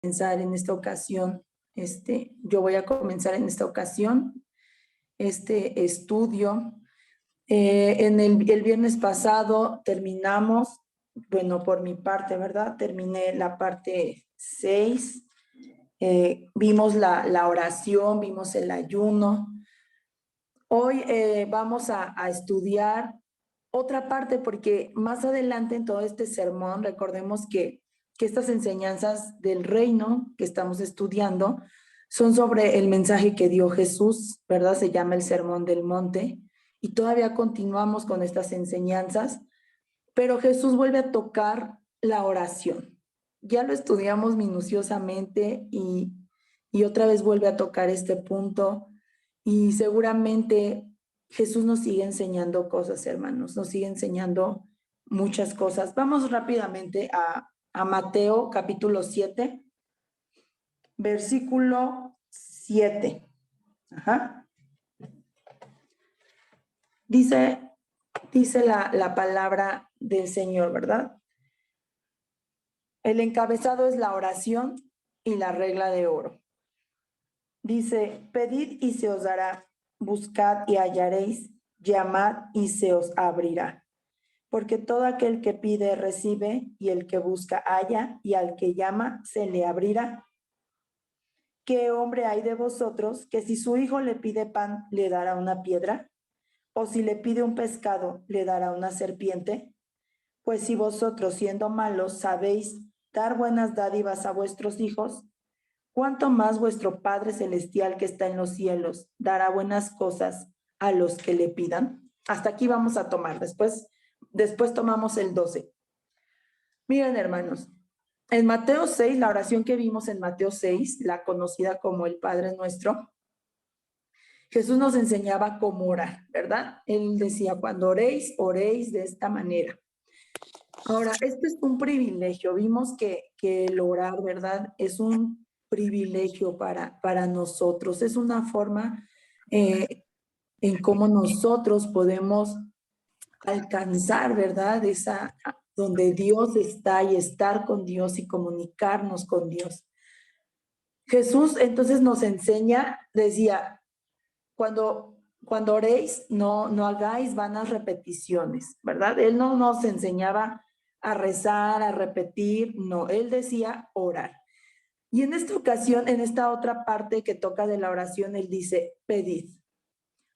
comenzar en esta ocasión, yo voy a comenzar en esta ocasión este estudio. En el viernes pasado terminamos, bueno, por mi parte, ¿verdad? Terminé la parte 6. Vimos la oración, vimos el ayuno. Hoy vamos a estudiar otra parte porque más adelante en todo este sermón, recordemos que estas enseñanzas del reino que estamos estudiando son sobre el mensaje que dio Jesús, ¿verdad? Se llama el Sermón del Monte y todavía continuamos con estas enseñanzas, pero Jesús vuelve a tocar la oración. Ya lo estudiamos minuciosamente y otra vez vuelve a tocar este punto y seguramente Jesús nos sigue enseñando cosas, hermanos, nos sigue enseñando muchas cosas. Vamos rápidamente a Mateo capítulo 7, versículo 7. Ajá. Dice la palabra del Señor, ¿verdad? El encabezado es la oración y la regla de oro. Dice, pedid y se os dará, buscad y hallaréis, llamad y se os abrirá. Porque todo aquel que pide recibe, y el que busca halla, y al que llama se le abrirá. ¿Qué hombre hay de vosotros que si su hijo le pide pan, le dará una piedra? ¿O si le pide un pescado, le dará una serpiente? Pues si vosotros, siendo malos, sabéis dar buenas dádivas a vuestros hijos, ¿cuánto más vuestro Padre Celestial que está en los cielos dará buenas cosas a los que le pidan? Hasta aquí vamos a tomar, después tomamos el 12. Miren, hermanos, en Mateo 6, la oración que vimos en Mateo 6, la conocida como el Padre Nuestro, Jesús nos enseñaba cómo orar, ¿verdad? Él decía, cuando oréis, oréis de esta manera. Ahora, esto es un privilegio. Vimos que el orar, ¿verdad? Es un privilegio para nosotros. Es una forma en cómo nosotros podemos alcanzar, ¿verdad? Donde Dios está y estar con Dios y comunicarnos con Dios. Jesús entonces nos enseña, decía, cuando oréis, no hagáis vanas repeticiones, ¿verdad? Él no nos enseñaba a rezar, a repetir, no, él decía orar. Y en esta ocasión, en esta otra parte que toca de la oración, él dice, pedid.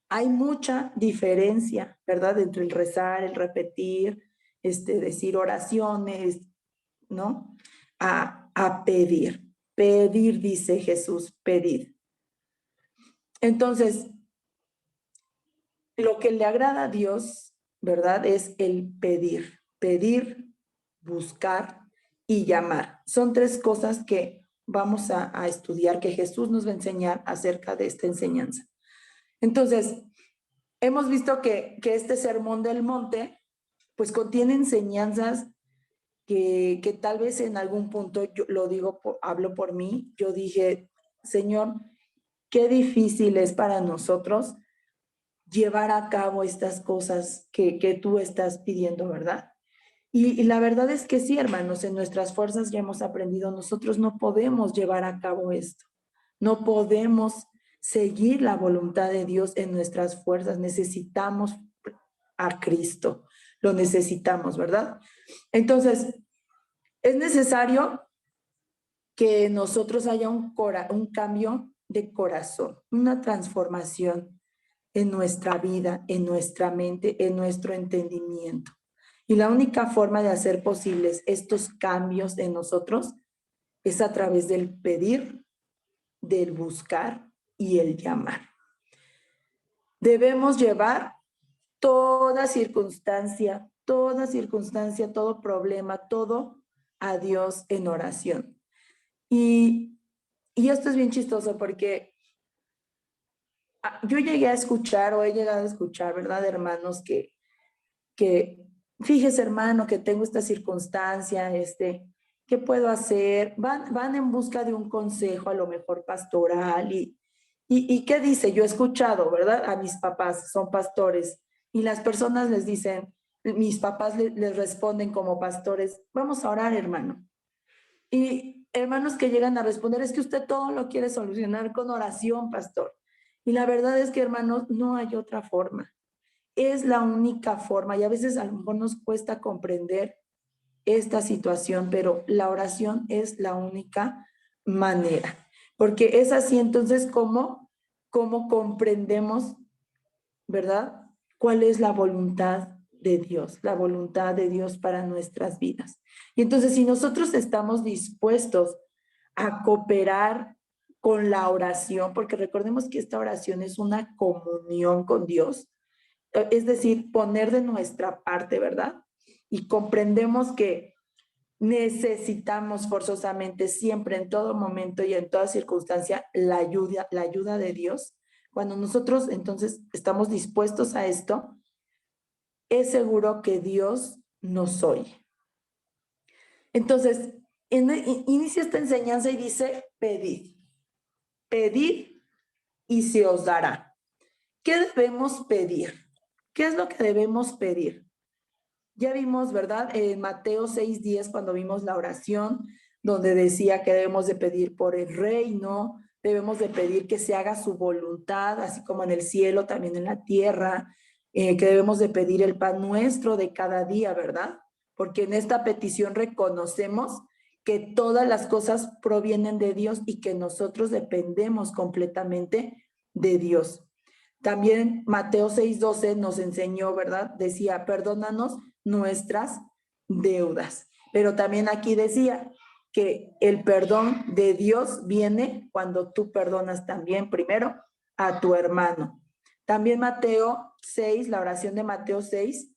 Hay mucha diferencia, ¿verdad? Entre el rezar, el repetir, decir oraciones, ¿no? A pedir. Pedir, dice Jesús, pedir. Entonces, lo que le agrada a Dios, ¿verdad? Es el pedir. Pedir, buscar y llamar. Son tres cosas que vamos a estudiar, que Jesús nos va a enseñar acerca de esta enseñanza. Entonces, hemos visto que este sermón del monte, pues contiene enseñanzas que tal vez en algún punto, yo lo digo, hablo por mí, yo dije, Señor, qué difícil es para nosotros llevar a cabo estas cosas que tú estás pidiendo, ¿verdad? Y la verdad es que sí, hermanos, en nuestras fuerzas ya hemos aprendido, nosotros no podemos llevar a cabo esto, no podemos seguir la voluntad de Dios en nuestras fuerzas, necesitamos a Cristo, lo necesitamos, ¿verdad? Entonces, es necesario que nosotros haya un cambio de corazón, una transformación en nuestra vida, en nuestra mente, en nuestro entendimiento. Y la única forma de hacer posibles estos cambios en nosotros es a través del pedir, del buscar y el llamar. Debemos llevar toda circunstancia, todo problema, todo a Dios en oración. Y esto es bien chistoso porque yo llegué a escuchar o he llegado a escuchar, ¿verdad, hermanos? Que fíjese, hermano, que tengo esta circunstancia, ¿qué puedo hacer? Van en busca de un consejo, a lo mejor pastoral, y ¿qué dice? Yo he escuchado, ¿verdad? A mis papás, son pastores, y las personas les dicen, mis papás les responden como pastores, vamos a orar, hermano. Y hermanos que llegan a responder, es que usted todo lo quiere solucionar con oración, pastor. Y la verdad es que, hermanos, no hay otra forma. Es la única forma y a veces a lo mejor nos cuesta comprender esta situación, pero la oración es la única manera. Porque es así entonces como comprendemos, ¿verdad? ¿Cuál es la voluntad de Dios? La voluntad de Dios para nuestras vidas. Y entonces si nosotros estamos dispuestos a cooperar con la oración, porque recordemos que esta oración es una comunión con Dios, es decir, poner de nuestra parte, ¿verdad? Y comprendemos que necesitamos forzosamente siempre, en todo momento y en toda circunstancia, la ayuda de Dios. Cuando nosotros entonces estamos dispuestos a esto, es seguro que Dios nos oye. Entonces, inicia esta enseñanza y dice, pedid, pedid y se os dará. ¿Qué debemos pedir? ¿Qué es lo que debemos pedir? Ya vimos, ¿verdad? En Mateo 6:10, cuando vimos la oración, donde decía que debemos de pedir por el reino, debemos de pedir que se haga su voluntad, así como en el cielo, también en la tierra, que debemos de pedir el pan nuestro de cada día, ¿verdad? Porque en esta petición reconocemos que todas las cosas provienen de Dios y que nosotros dependemos completamente de Dios. También Mateo 6:12 nos enseñó, ¿verdad? Decía, perdónanos nuestras deudas. Pero también aquí decía que el perdón de Dios viene cuando tú perdonas también primero a tu hermano. También Mateo 6, la oración de Mateo 6,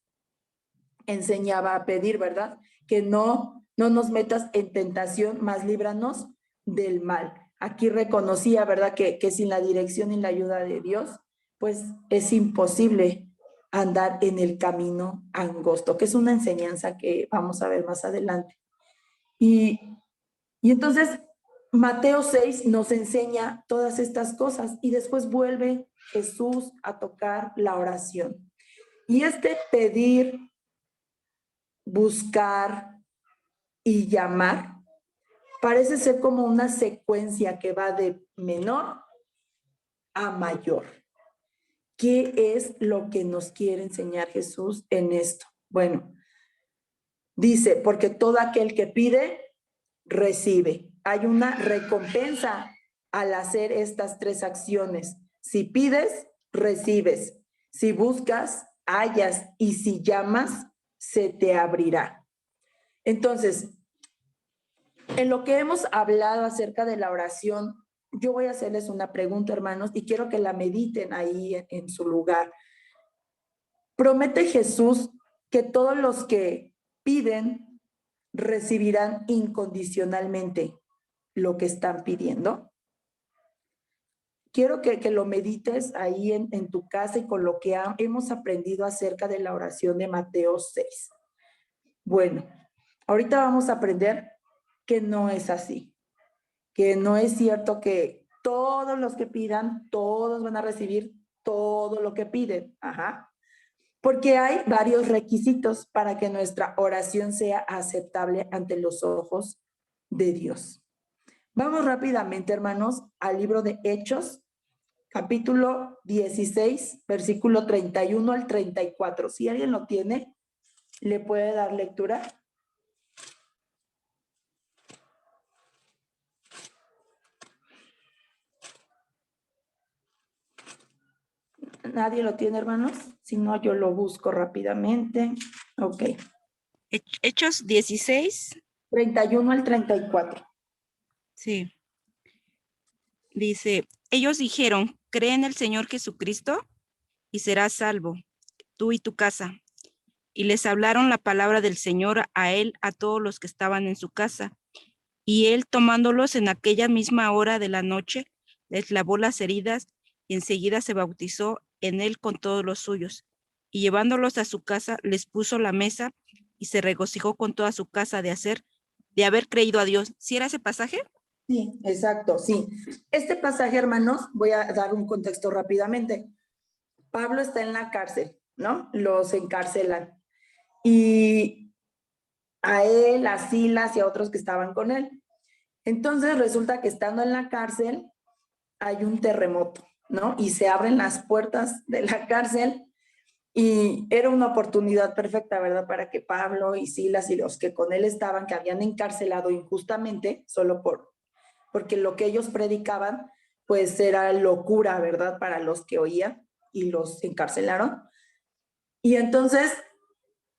enseñaba a pedir, ¿verdad? Que no nos metas en tentación, más líbranos del mal. Aquí reconocía, ¿verdad? Que sin la dirección y la ayuda de Dios, pues es imposible andar en el camino angosto, que es una enseñanza que vamos a ver más adelante. Y entonces Mateo 6 nos enseña todas estas cosas y después vuelve Jesús a tocar la oración. Y este pedir, buscar y llamar parece ser como una secuencia que va de menor a mayor. ¿Qué es lo que nos quiere enseñar Jesús en esto? Bueno, dice, porque todo aquel que pide, recibe. Hay una recompensa al hacer estas tres acciones. Si pides, recibes. Si buscas, hallas. Y si llamas, se te abrirá. Entonces, en lo que hemos hablado acerca de la oración, yo voy a hacerles una pregunta, hermanos, y quiero que la mediten ahí en su lugar. Promete Jesús que todos los que piden recibirán incondicionalmente lo que están pidiendo. Quiero que lo medites ahí en tu casa y con lo que hemos aprendido acerca de la oración de Mateo 6. Bueno, ahorita vamos a aprender que no es así, que no es cierto que todos los que pidan, todos van a recibir todo lo que piden. Ajá. Porque hay varios requisitos para que nuestra oración sea aceptable ante los ojos de Dios. Vamos rápidamente, hermanos, al libro de Hechos, capítulo 16, versículo 31 al 34. Si alguien lo tiene, ¿le puede dar lectura? ¿Nadie lo tiene, hermanos? Si no, yo lo busco rápidamente. Ok. Hechos 16. 31 al 34. Sí. Dice, ellos dijeron, cree en el Señor Jesucristo y serás salvo, tú y tu casa. Y les hablaron la palabra del Señor a él, a todos los que estaban en su casa. Y él, tomándolos en aquella misma hora de la noche, les lavó las heridas y enseguida se bautizó en él con todos los suyos. Y llevándolos a su casa, les puso la mesa y se regocijó con toda su casa de haber creído a Dios. ¿Sí era ese pasaje? Sí, exacto, sí. Este pasaje, hermanos, voy a dar un contexto rápidamente. Pablo está en la cárcel, ¿no? Los encarcelan. Y a él, a Silas y a otros que estaban con él. Entonces resulta que estando en la cárcel hay un terremoto, ¿no? Y se abren las puertas de la cárcel y era una oportunidad perfecta, ¿verdad? Para que Pablo y Silas y los que con él estaban, que habían encarcelado injustamente, solo porque lo que ellos predicaban, pues era locura, ¿verdad? Para los que oían y los encarcelaron. Y entonces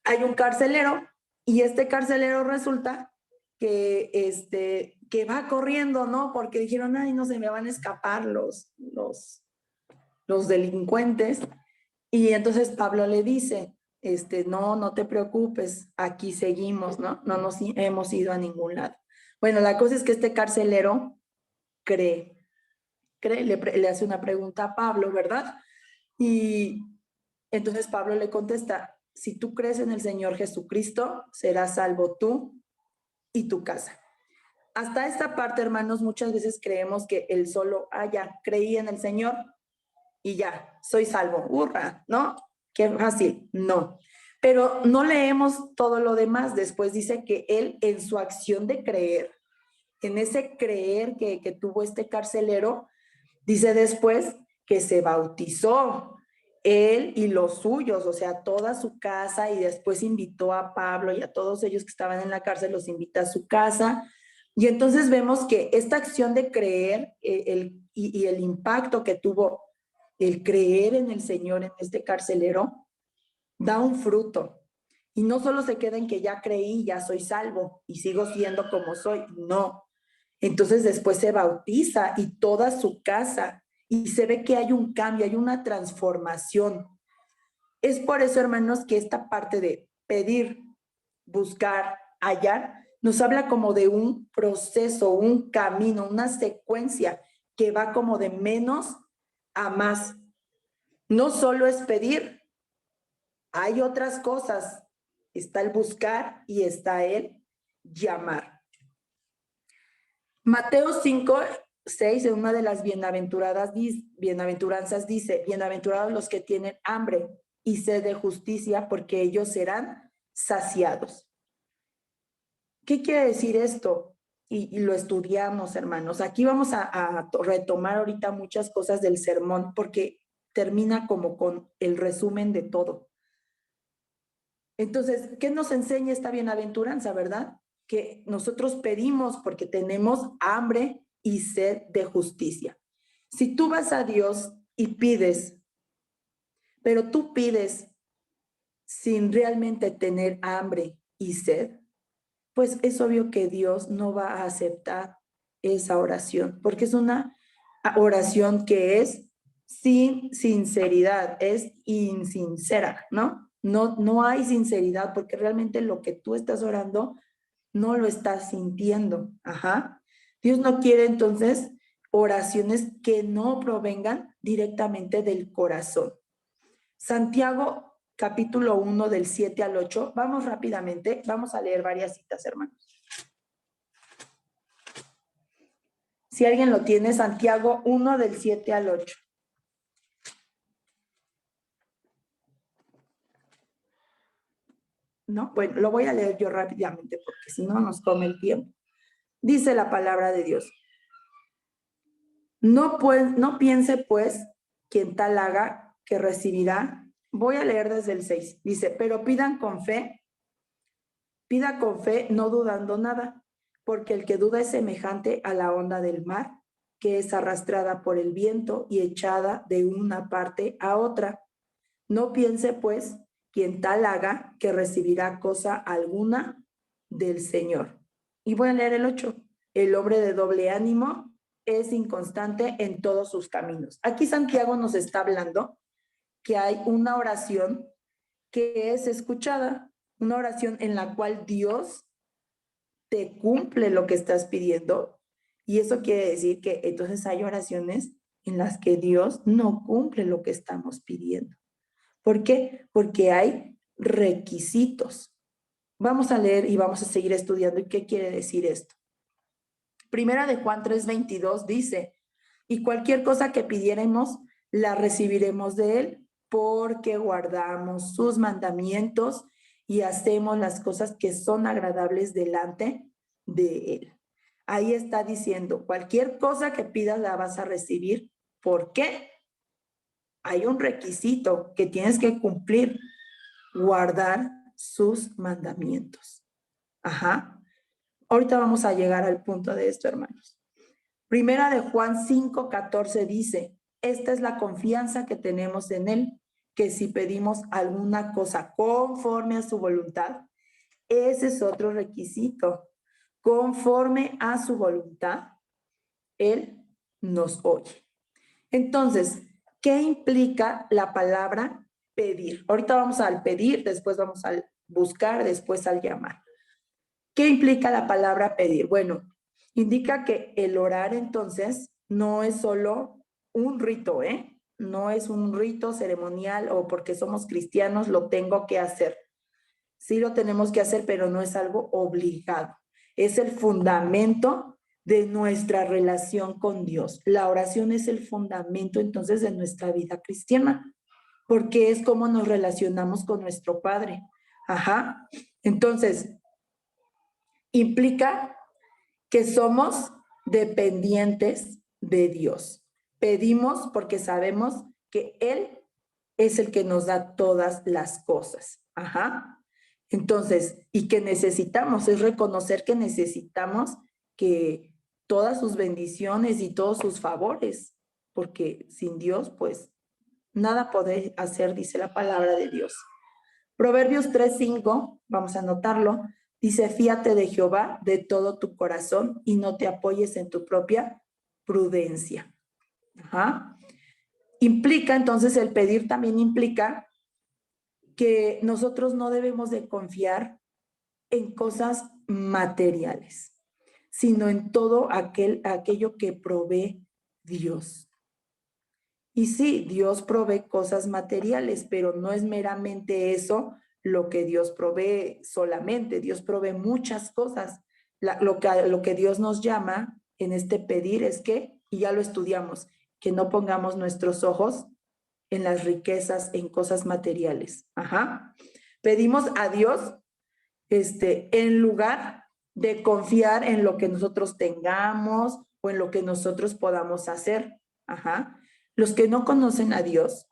hay un carcelero y este carcelero resulta que va corriendo, ¿no? Porque dijeron, ay, no se me van a escapar los delincuentes. Y entonces Pablo le dice, no, no te preocupes, aquí seguimos, ¿no? No nos hemos ido a ningún lado. Bueno, la cosa es que este carcelero cree, le hace una pregunta a Pablo, ¿verdad? Y entonces Pablo le contesta, si tú crees en el Señor Jesucristo, serás salvo tú y tu casa. Hasta esta parte, hermanos, muchas veces creemos que él solo, ya, creí en el Señor y ya, soy salvo, hurra, ¿no? Qué fácil, no. Pero no leemos todo lo demás. Después dice que él en su acción de creer, en ese creer que tuvo este carcelero, dice después que se bautizó él y los suyos, o sea, toda su casa, y después invitó a Pablo y a todos ellos que estaban en la cárcel, los invita a su casa. Y entonces vemos que esta acción de creer y el impacto que tuvo el creer en el Señor en este carcelero, da un fruto. Y no solo se queda en que ya creí, ya soy salvo y sigo siendo como soy, no. Entonces después se bautiza y toda su casa, y se ve que hay un cambio, hay una transformación. Es por eso, hermanos, que esta parte de pedir, buscar, hallar, nos habla como de un proceso, un camino, una secuencia que va como de menos a más. No solo es pedir, hay otras cosas. Está el buscar y está el llamar. Mateo 5:6, en una de las bienaventuranzas dice, bienaventurados los que tienen hambre y sed de justicia, porque ellos serán saciados. ¿Qué quiere decir esto? Y lo estudiamos, hermanos. Aquí vamos a retomar ahorita muchas cosas del sermón, porque termina como con el resumen de todo. Entonces, ¿qué nos enseña esta bienaventuranza, verdad? Que nosotros pedimos porque tenemos hambre y sed de justicia. Si tú vas a Dios y pides, pero tú pides sin realmente tener hambre y sed, pues es obvio que Dios no va a aceptar esa oración, porque es una oración que es sin sinceridad, es insincera, ¿no? No hay sinceridad porque realmente lo que tú estás orando no lo estás sintiendo. Ajá. Dios no quiere entonces oraciones que no provengan directamente del corazón. Santiago capítulo 1 del 7 al 8. Vamos rápidamente, vamos a leer varias citas, hermanos. Si alguien lo tiene, Santiago 1 del 7 al 8. No, bueno, lo voy a leer yo rápidamente porque si no nos come el tiempo. Dice la palabra de Dios. No piense pues quien tal haga que recibirá. Voy a leer desde el 6. Dice, pero pida con fe, no dudando nada, porque el que duda es semejante a la onda del mar, que es arrastrada por el viento y echada de una parte a otra. No piense pues quien tal haga que recibirá cosa alguna del Señor. Y voy a leer el 8. El hombre de doble ánimo es inconstante en todos sus caminos. Aquí Santiago nos está hablando que hay una oración que es escuchada, una oración en la cual Dios te cumple lo que estás pidiendo. Y eso quiere decir que entonces hay oraciones en las que Dios no cumple lo que estamos pidiendo. ¿Por qué? Porque hay requisitos. Vamos a leer y vamos a seguir estudiando. ¿Y qué quiere decir esto? Primera de Juan 3:22 dice, y cualquier cosa que pidiéremos, la recibiremos de él, porque guardamos sus mandamientos y hacemos las cosas que son agradables delante de él. Ahí está diciendo, cualquier cosa que pidas la vas a recibir. ¿Por qué? Hay un requisito que tienes que cumplir, guardar sus mandamientos. Ajá. Ahorita vamos a llegar al punto de esto, hermanos. Primera de Juan 5:14 dice, esta es la confianza que tenemos en él, que si pedimos alguna cosa conforme a su voluntad, ese es otro requisito, conforme a su voluntad, él nos oye. Entonces, ¿qué implica la palabra pedir? Ahorita vamos al pedir, después vamos al buscar, después al llamar. ¿Qué implica la palabra pedir? Bueno, indica que el orar entonces no es solo un rito, ¿eh? No es un rito ceremonial o porque somos cristianos lo tengo que hacer. Sí lo tenemos que hacer, pero no es algo obligado. Es el fundamento de nuestra relación con Dios. La oración es el fundamento entonces de nuestra vida cristiana, porque es como nos relacionamos con nuestro Padre. Ajá. Entonces, implica que somos dependientes de Dios. Pedimos porque sabemos que Él es el que nos da todas las cosas. Ajá. Entonces, y que necesitamos, es reconocer que necesitamos que todas sus bendiciones y todos sus favores, porque sin Dios, pues, nada podré hacer, dice la palabra de Dios. Proverbios 3:5, vamos a anotarlo, dice, fíate de Jehová de todo tu corazón y no te apoyes en tu propia prudencia. Ajá. Implica, entonces, el pedir también implica que nosotros no debemos de confiar en cosas materiales, sino en todo aquello que provee Dios. Y sí, Dios provee cosas materiales, pero no es meramente eso lo que Dios provee solamente. Dios provee muchas cosas. Lo que Dios nos llama en este pedir es que, y ya lo estudiamos, que no pongamos nuestros ojos en las riquezas, en cosas materiales. Ajá. Pedimos a Dios, en lugar de confiar en lo que nosotros tengamos o en lo que nosotros podamos hacer. Ajá. Los que no conocen a Dios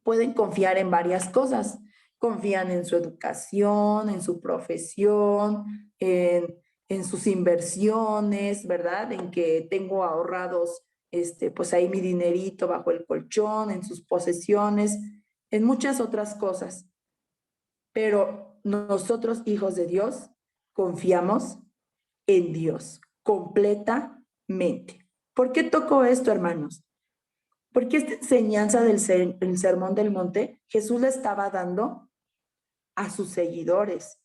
pueden confiar en varias cosas. Confían en su educación, en su profesión, en sus inversiones, ¿verdad? En que tengo ahorrados, pues ahí mi dinerito bajo el colchón, en sus posesiones, en muchas otras cosas. Pero nosotros, hijos de Dios, confiamos en Dios completamente. ¿Por qué toco esto, hermanos? Porque esta enseñanza del Sermón del Monte, Jesús le estaba dando a sus seguidores,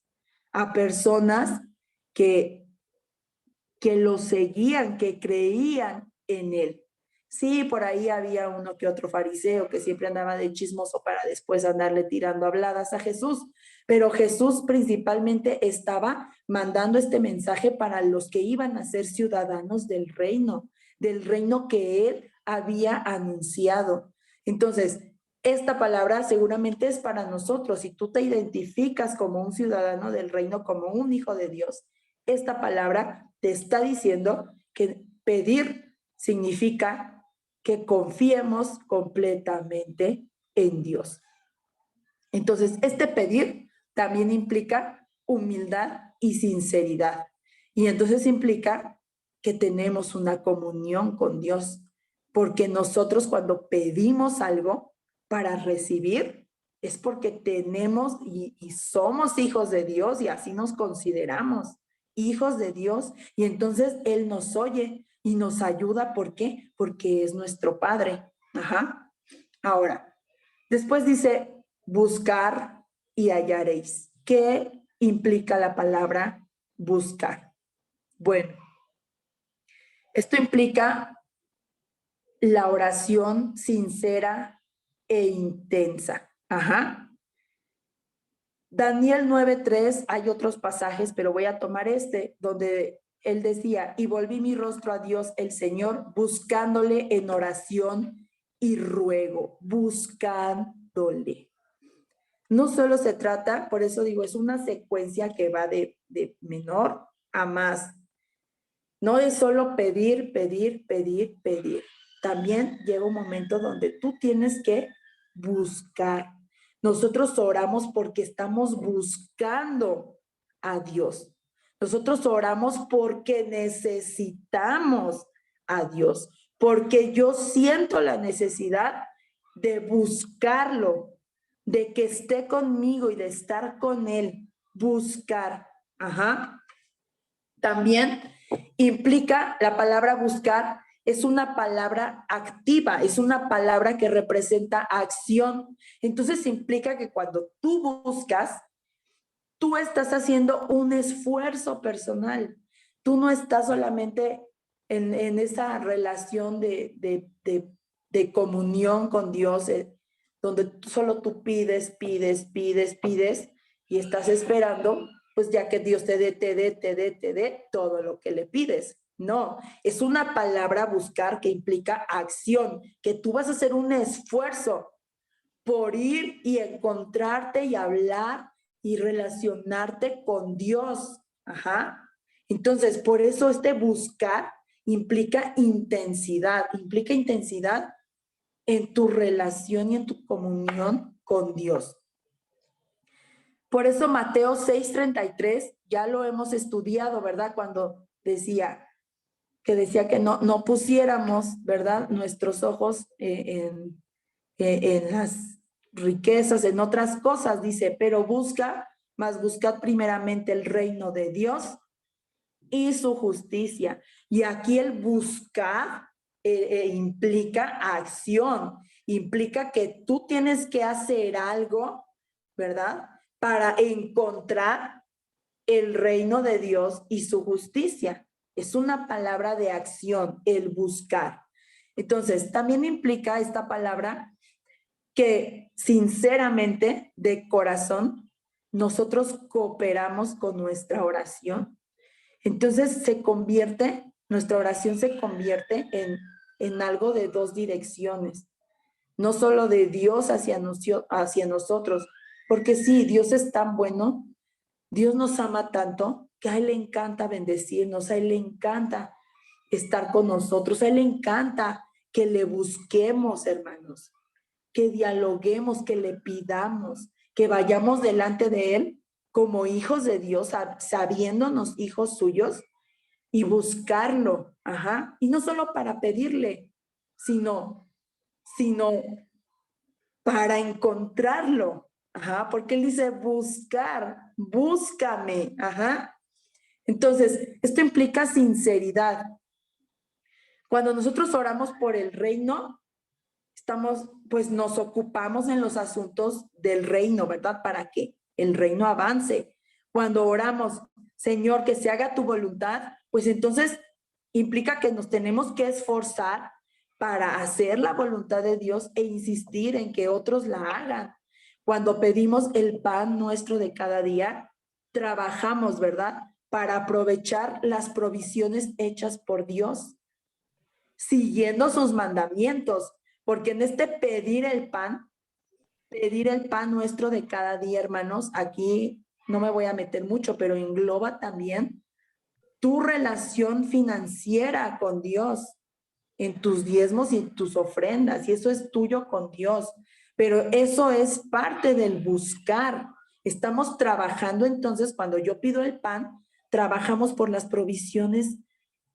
a personas que lo seguían, que creían en él. Sí, por ahí había uno que otro fariseo que siempre andaba de chismoso para después andarle tirando habladas a Jesús, pero Jesús principalmente estaba mandando este mensaje para los que iban a ser ciudadanos del reino que él había anunciado. Entonces, esta palabra seguramente es para nosotros. Si tú te identificas como un ciudadano del reino, como un hijo de Dios, esta palabra te está diciendo que pedir significa que confiemos completamente en Dios. Entonces, este pedir también implica humildad y sinceridad. Y entonces implica que tenemos una comunión con Dios, porque nosotros cuando pedimos algo para recibir, es porque tenemos y somos hijos de Dios y así nos consideramos hijos de Dios. Y entonces Él nos oye y nos ayuda. ¿Por qué? Porque es nuestro Padre. Ajá. Ahora, después dice, buscar y hallaréis. ¿Qué implica la palabra buscar? Bueno, esto implica la oración sincera e intensa. Ajá. Daniel 9:3, hay otros pasajes, pero voy a tomar donde él decía, y volví mi rostro a Dios el Señor, buscándole en oración y ruego, buscándole. No solo se trata, por eso digo, es una secuencia que va de menor a más. No es solo pedir, pedir, pedir, pedir. También llega un momento donde tú tienes que buscar. Nosotros oramos porque estamos buscando a Dios. Nosotros oramos porque necesitamos a Dios, porque yo siento la necesidad de buscarlo, de que esté conmigo y de estar con Él. Buscar. Ajá. También implica la palabra buscar, es una palabra activa, es una palabra que representa acción. Entonces implica que cuando tú buscas, tú estás haciendo un esfuerzo personal. Tú no estás solamente en esa relación de comunión con Dios, donde solo tú pides, pides, pides, pides y estás esperando, pues ya que Dios te dé todo lo que le pides. No, es una palabra buscar que implica acción, que tú vas a hacer un esfuerzo por ir y encontrarte y hablar y relacionarte con Dios. Ajá. Entonces, por eso este buscar implica intensidad en tu relación y en tu comunión con Dios. Por eso Mateo 6:33 ya lo hemos estudiado, ¿verdad? Cuando decía que no pusiéramos, ¿verdad? Nuestros ojos en las riquezas, en otras cosas, dice, pero buscad primeramente el reino de Dios y su justicia. Y aquí el buscar implica acción, implica que tú tienes que hacer algo, ¿verdad? Para encontrar el reino de Dios y su justicia. Es una palabra de acción, el buscar. Entonces, también implica esta palabra que sinceramente, de corazón, nosotros cooperamos con nuestra oración. Entonces nuestra oración se convierte en algo de dos direcciones, no solo de Dios hacia nosotros, porque sí, Dios es tan bueno, Dios nos ama tanto que a Él le encanta bendecirnos, a Él le encanta estar con nosotros, a Él le encanta que le busquemos, hermanos, que dialoguemos, que le pidamos, que vayamos delante de Él como hijos de Dios, sabiéndonos hijos suyos y buscarlo, ajá, y no solo para pedirle, sino para encontrarlo, ajá, porque Él dice buscar, búscame, ajá. Entonces, esto implica sinceridad. Cuando nosotros oramos por el reino, pues nos ocupamos en los asuntos del reino, ¿verdad? Para que el reino avance. Cuando oramos, Señor, que se haga tu voluntad, pues entonces implica que nos tenemos que esforzar para hacer la voluntad de Dios e insistir en que otros la hagan. Cuando pedimos el pan nuestro de cada día, trabajamos, ¿verdad? Para aprovechar las provisiones hechas por Dios, siguiendo sus mandamientos, porque en este pedir el pan nuestro de cada día, hermanos, aquí no me voy a meter mucho, pero engloba también tu relación financiera con Dios, en tus diezmos y tus ofrendas, y eso es tuyo con Dios, pero eso es parte del buscar. Estamos trabajando entonces, cuando yo pido el pan, trabajamos por las provisiones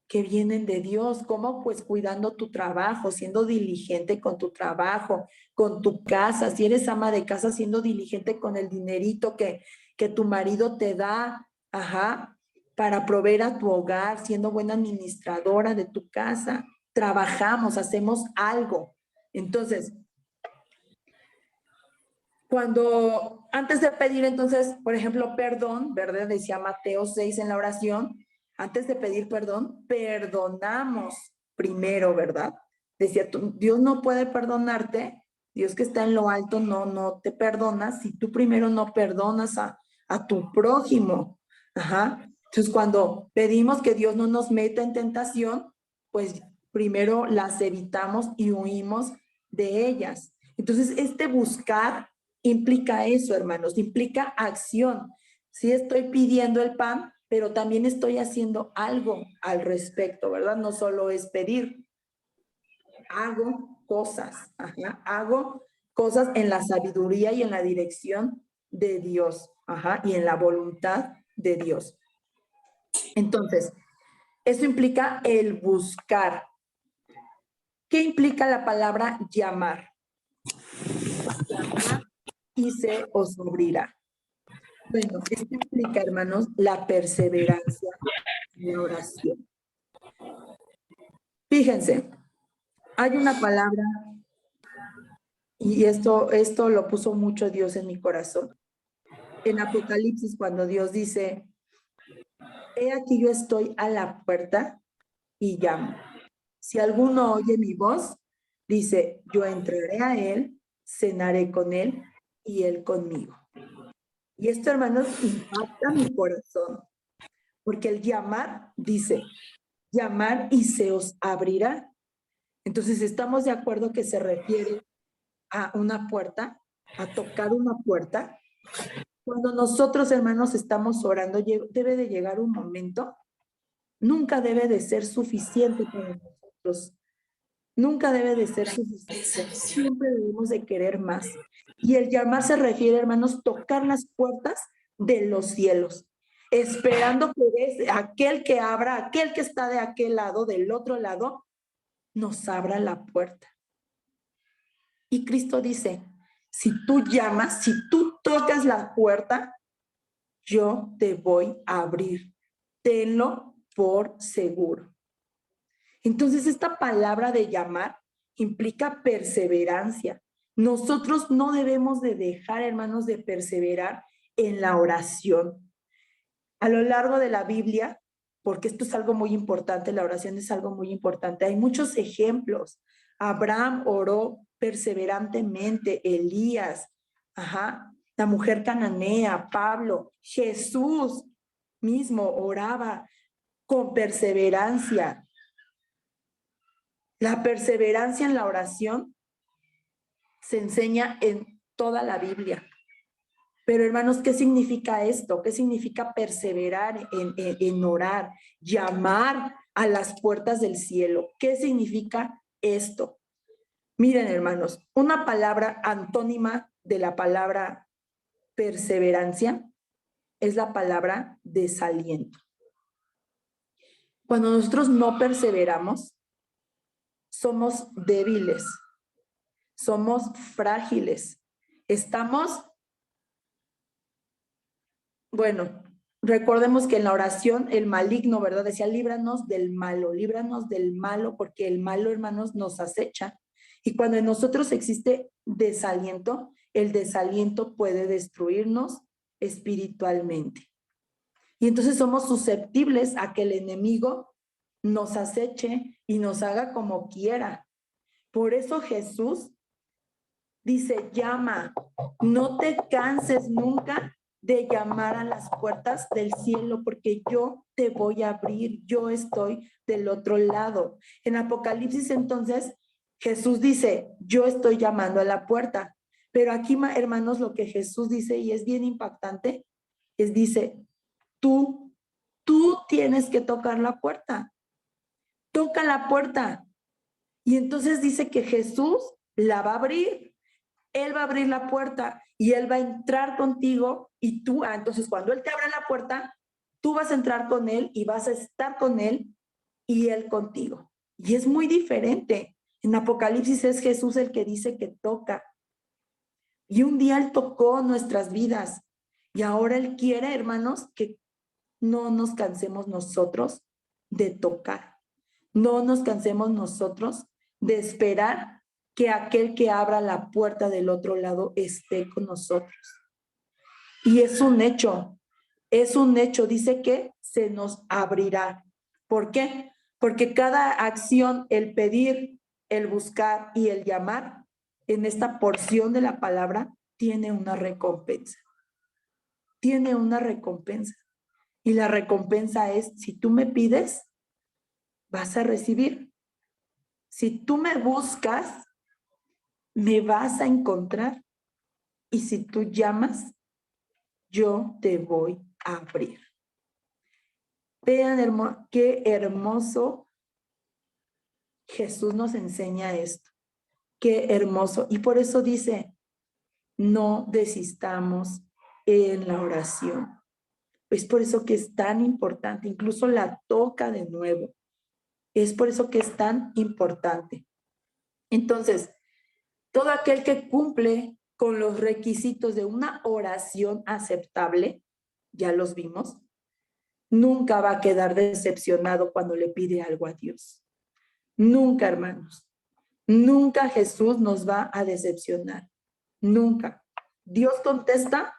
que vienen de Dios. ¿Cómo? Pues cuidando tu trabajo, siendo diligente con tu trabajo, con tu casa. Si eres ama de casa, siendo diligente con el dinerito que tu marido te da, ajá, para proveer a tu hogar, siendo buena administradora de tu casa. Trabajamos, hacemos algo. Entonces, antes de pedir, entonces, por ejemplo, perdón, ¿verdad? Decía Mateo 6 en la oración, antes de pedir perdón, perdonamos primero, ¿verdad? Decía, Dios no puede perdonarte, Dios que está en lo alto no te perdona si tú primero no perdonas a tu prójimo. Ajá. Entonces, cuando pedimos que Dios no nos meta en tentación, pues primero las evitamos y huimos de ellas. Entonces, este buscar implica eso, hermanos, implica acción. Sí estoy pidiendo el pan, pero también estoy haciendo algo al respecto, ¿verdad? No solo es pedir, hago cosas, hago cosas en la sabiduría y en la dirección de Dios, y en la voluntad de Dios. Entonces, eso implica el buscar. ¿Qué implica la palabra llamar? Llamar y se os abrirá. Bueno, esto implica, hermanos, la perseverancia en la oración. Fíjense, hay una palabra, y esto lo puso mucho Dios en mi corazón. En Apocalipsis, cuando Dios dice, he aquí yo estoy a la puerta y llamo. Si alguno oye mi voz, dice, yo entraré a él, cenaré con él y él conmigo. Y esto, hermanos, impacta mi corazón, porque el llamar, dice, llamar y se os abrirá. Entonces, ¿estamos de acuerdo que se refiere a una puerta, a tocar una puerta? Cuando nosotros, hermanos, estamos orando, debe de llegar un momento, nunca debe de ser suficiente para nosotros. Nunca debe de ser suficiente. Siempre debemos de querer más. Y el llamar se refiere, hermanos, tocar las puertas de los cielos, esperando que aquel que abra, aquel que está de aquel lado, del otro lado, nos abra la puerta. Y Cristo dice, si tú llamas, si tú tocas la puerta, yo te voy a abrir. Tenlo por seguro. Entonces, esta palabra de llamar implica perseverancia. Nosotros no debemos de dejar, hermanos, de perseverar en la oración. A lo largo de la Biblia, porque esto es algo muy importante, la oración es algo muy importante, hay muchos ejemplos. Abraham oró perseverantemente, Elías, la mujer cananea, Pablo, Jesús mismo oraba con perseverancia. La perseverancia en la oración se enseña en toda la Biblia. Pero hermanos, ¿qué significa esto? ¿Qué significa perseverar en orar? Llamar a las puertas del cielo. ¿Qué significa esto? Miren, hermanos, una palabra antónima de la palabra perseverancia es la palabra desaliento. Cuando nosotros no perseveramos, somos débiles, somos frágiles, estamos, bueno, recordemos que en la oración el maligno, ¿verdad? Decía, líbranos del malo, porque el malo, hermanos, nos acecha. Y cuando en nosotros existe desaliento, el desaliento puede destruirnos espiritualmente. Y entonces somos susceptibles a que el enemigo nos aceche y nos haga como quiera. Por eso Jesús dice, llama, no te canses nunca de llamar a las puertas del cielo, porque yo te voy a abrir, yo estoy del otro lado. En Apocalipsis entonces, Jesús dice, yo estoy llamando a la puerta, pero aquí, hermanos, lo que Jesús dice, y es bien impactante, dice, tú tienes que tocar la puerta, toca la puerta. Y entonces dice que Jesús la va a abrir. Él va a abrir la puerta y Él va a entrar contigo y tú, entonces cuando Él te abra la puerta, tú vas a entrar con Él y vas a estar con Él y Él contigo. Y es muy diferente. En Apocalipsis es Jesús el que dice que toca. Y un día Él tocó nuestras vidas y ahora Él quiere, hermanos, que no nos cansemos nosotros de tocar. No nos cansemos nosotros de esperar que aquel que abra la puerta del otro lado esté con nosotros. Y es un hecho, dice que se nos abrirá. ¿Por qué? Porque cada acción, el pedir, el buscar y el llamar, en esta porción de la palabra, tiene una recompensa. Tiene una recompensa. Y la recompensa es, si tú me pides, vas a recibir. Si tú me buscas, me vas a encontrar. Y si tú llamas, yo te voy a abrir. Vean qué hermoso Jesús nos enseña esto. Qué hermoso. Y por eso dice, no desistamos en la oración. Es por eso que es tan importante. Incluso la toca de nuevo. Es por eso que es tan importante. Entonces, todo aquel que cumple con los requisitos de una oración aceptable, ya los vimos, nunca va a quedar decepcionado cuando le pide algo a Dios. Nunca, hermanos. Nunca Jesús nos va a decepcionar. Nunca. Dios contesta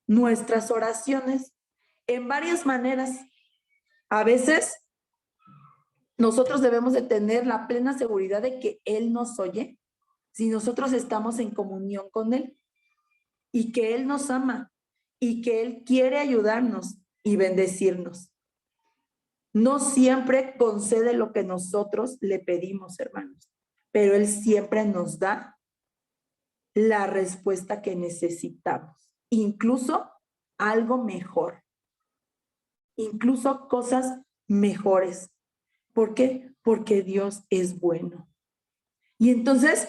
nuestras oraciones en varias maneras. A veces nosotros debemos de tener la plena seguridad de que Él nos oye si nosotros estamos en comunión con Él y que Él nos ama y que Él quiere ayudarnos y bendecirnos. No siempre concede lo que nosotros le pedimos, hermanos, pero Él siempre nos da la respuesta que necesitamos, incluso algo mejor, incluso cosas mejores. ¿Por qué? Porque Dios es bueno. Y entonces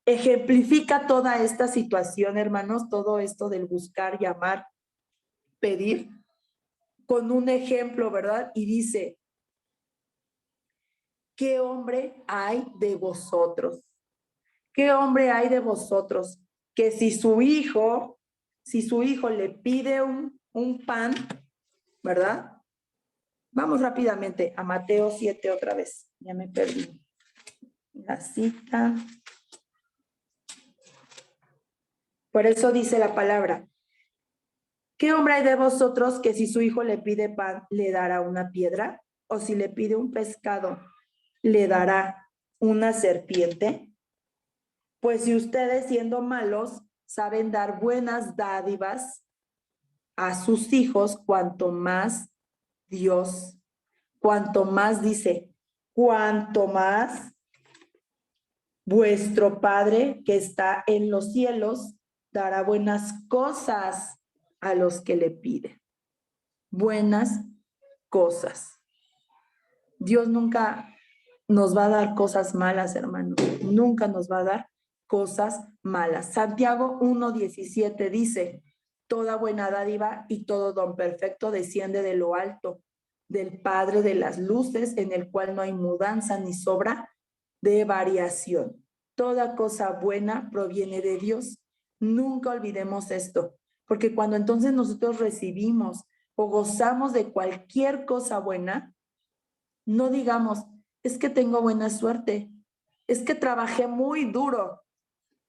ejemplifica toda esta situación, hermanos, todo esto del buscar, llamar, pedir, con un ejemplo, ¿verdad? Y dice, ¿qué hombre hay de vosotros? ¿Qué hombre hay de vosotros que si su hijo le pide un pan, ¿verdad? Vamos rápidamente a Mateo 7 otra vez. Ya me perdí la cita. Por eso dice la palabra. ¿Qué hombre hay de vosotros que si su hijo le pide pan, le dará una piedra? ¿O si le pide un pescado, le dará una serpiente? Pues si ustedes, siendo malos, saben dar buenas dádivas a sus hijos, cuanto más dice, cuanto más vuestro Padre que está en los cielos dará buenas cosas a los que le piden. Buenas cosas. Dios nunca nos va a dar cosas malas, hermanos. Nunca nos va a dar cosas malas. Santiago 1:17 dice, toda buena dádiva y todo don perfecto desciende de lo alto, del Padre de las luces, en el cual no hay mudanza ni sobra de variación. Toda cosa buena proviene de Dios. Nunca olvidemos esto, porque cuando entonces nosotros recibimos o gozamos de cualquier cosa buena, no digamos, es que tengo buena suerte, es que trabajé muy duro,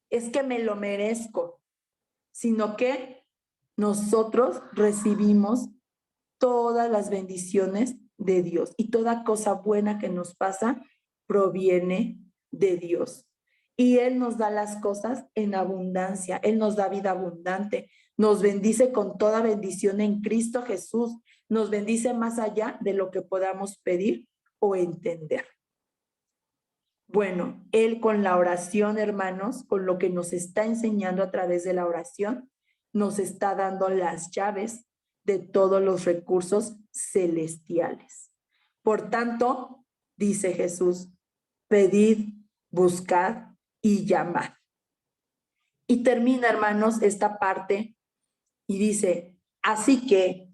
es que me lo merezco, sino que nosotros recibimos todas las bendiciones de Dios y toda cosa buena que nos pasa proviene de Dios. Y Él nos da las cosas en abundancia, Él nos da vida abundante, nos bendice con toda bendición en Cristo Jesús, nos bendice más allá de lo que podamos pedir o entender. Bueno, Él con la oración, hermanos, con lo que nos está enseñando a través de la oración, nos está dando las llaves de todos los recursos celestiales. Por tanto, dice Jesús, pedid, buscad y llamad. Y termina, hermanos, esta parte y dice, así que,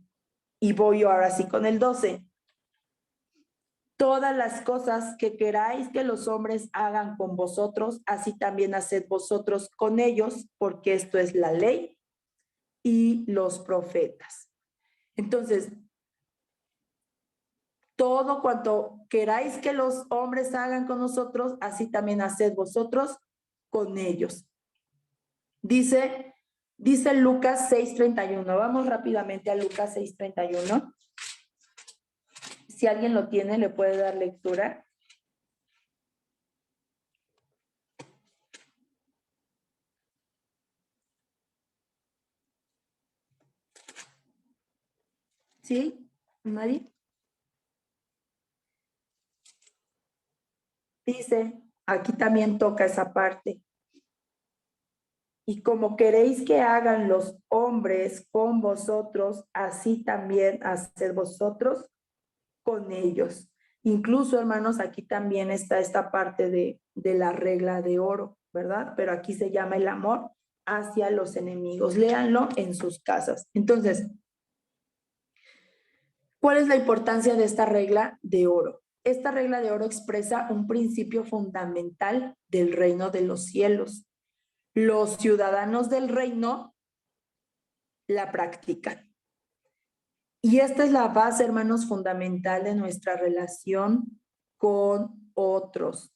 y voy ahora sí con el 12, todas las cosas que queráis que los hombres hagan con vosotros, así también haced vosotros con ellos, porque esto es la ley y los profetas. Entonces, todo cuanto queráis que los hombres hagan con nosotros, así también haced vosotros con ellos. Dice Lucas 6:31. Vamos rápidamente a Lucas 6:31. Si alguien lo tiene, le puede dar lectura. ¿Sí? ¿Nadie? Dice, aquí también toca esa parte. Y como queréis que hagan los hombres con vosotros, así también haced vosotros con ellos. Incluso, hermanos, aquí también está esta parte de la regla de oro, ¿verdad? Pero aquí se llama el amor hacia los enemigos. Léanlo en sus casas. Entonces, ¿cuál es la importancia de esta regla de oro? Esta regla de oro expresa un principio fundamental del reino de los cielos. Los ciudadanos del reino la practican. Y esta es la base, hermanos, fundamental de nuestra relación con otros.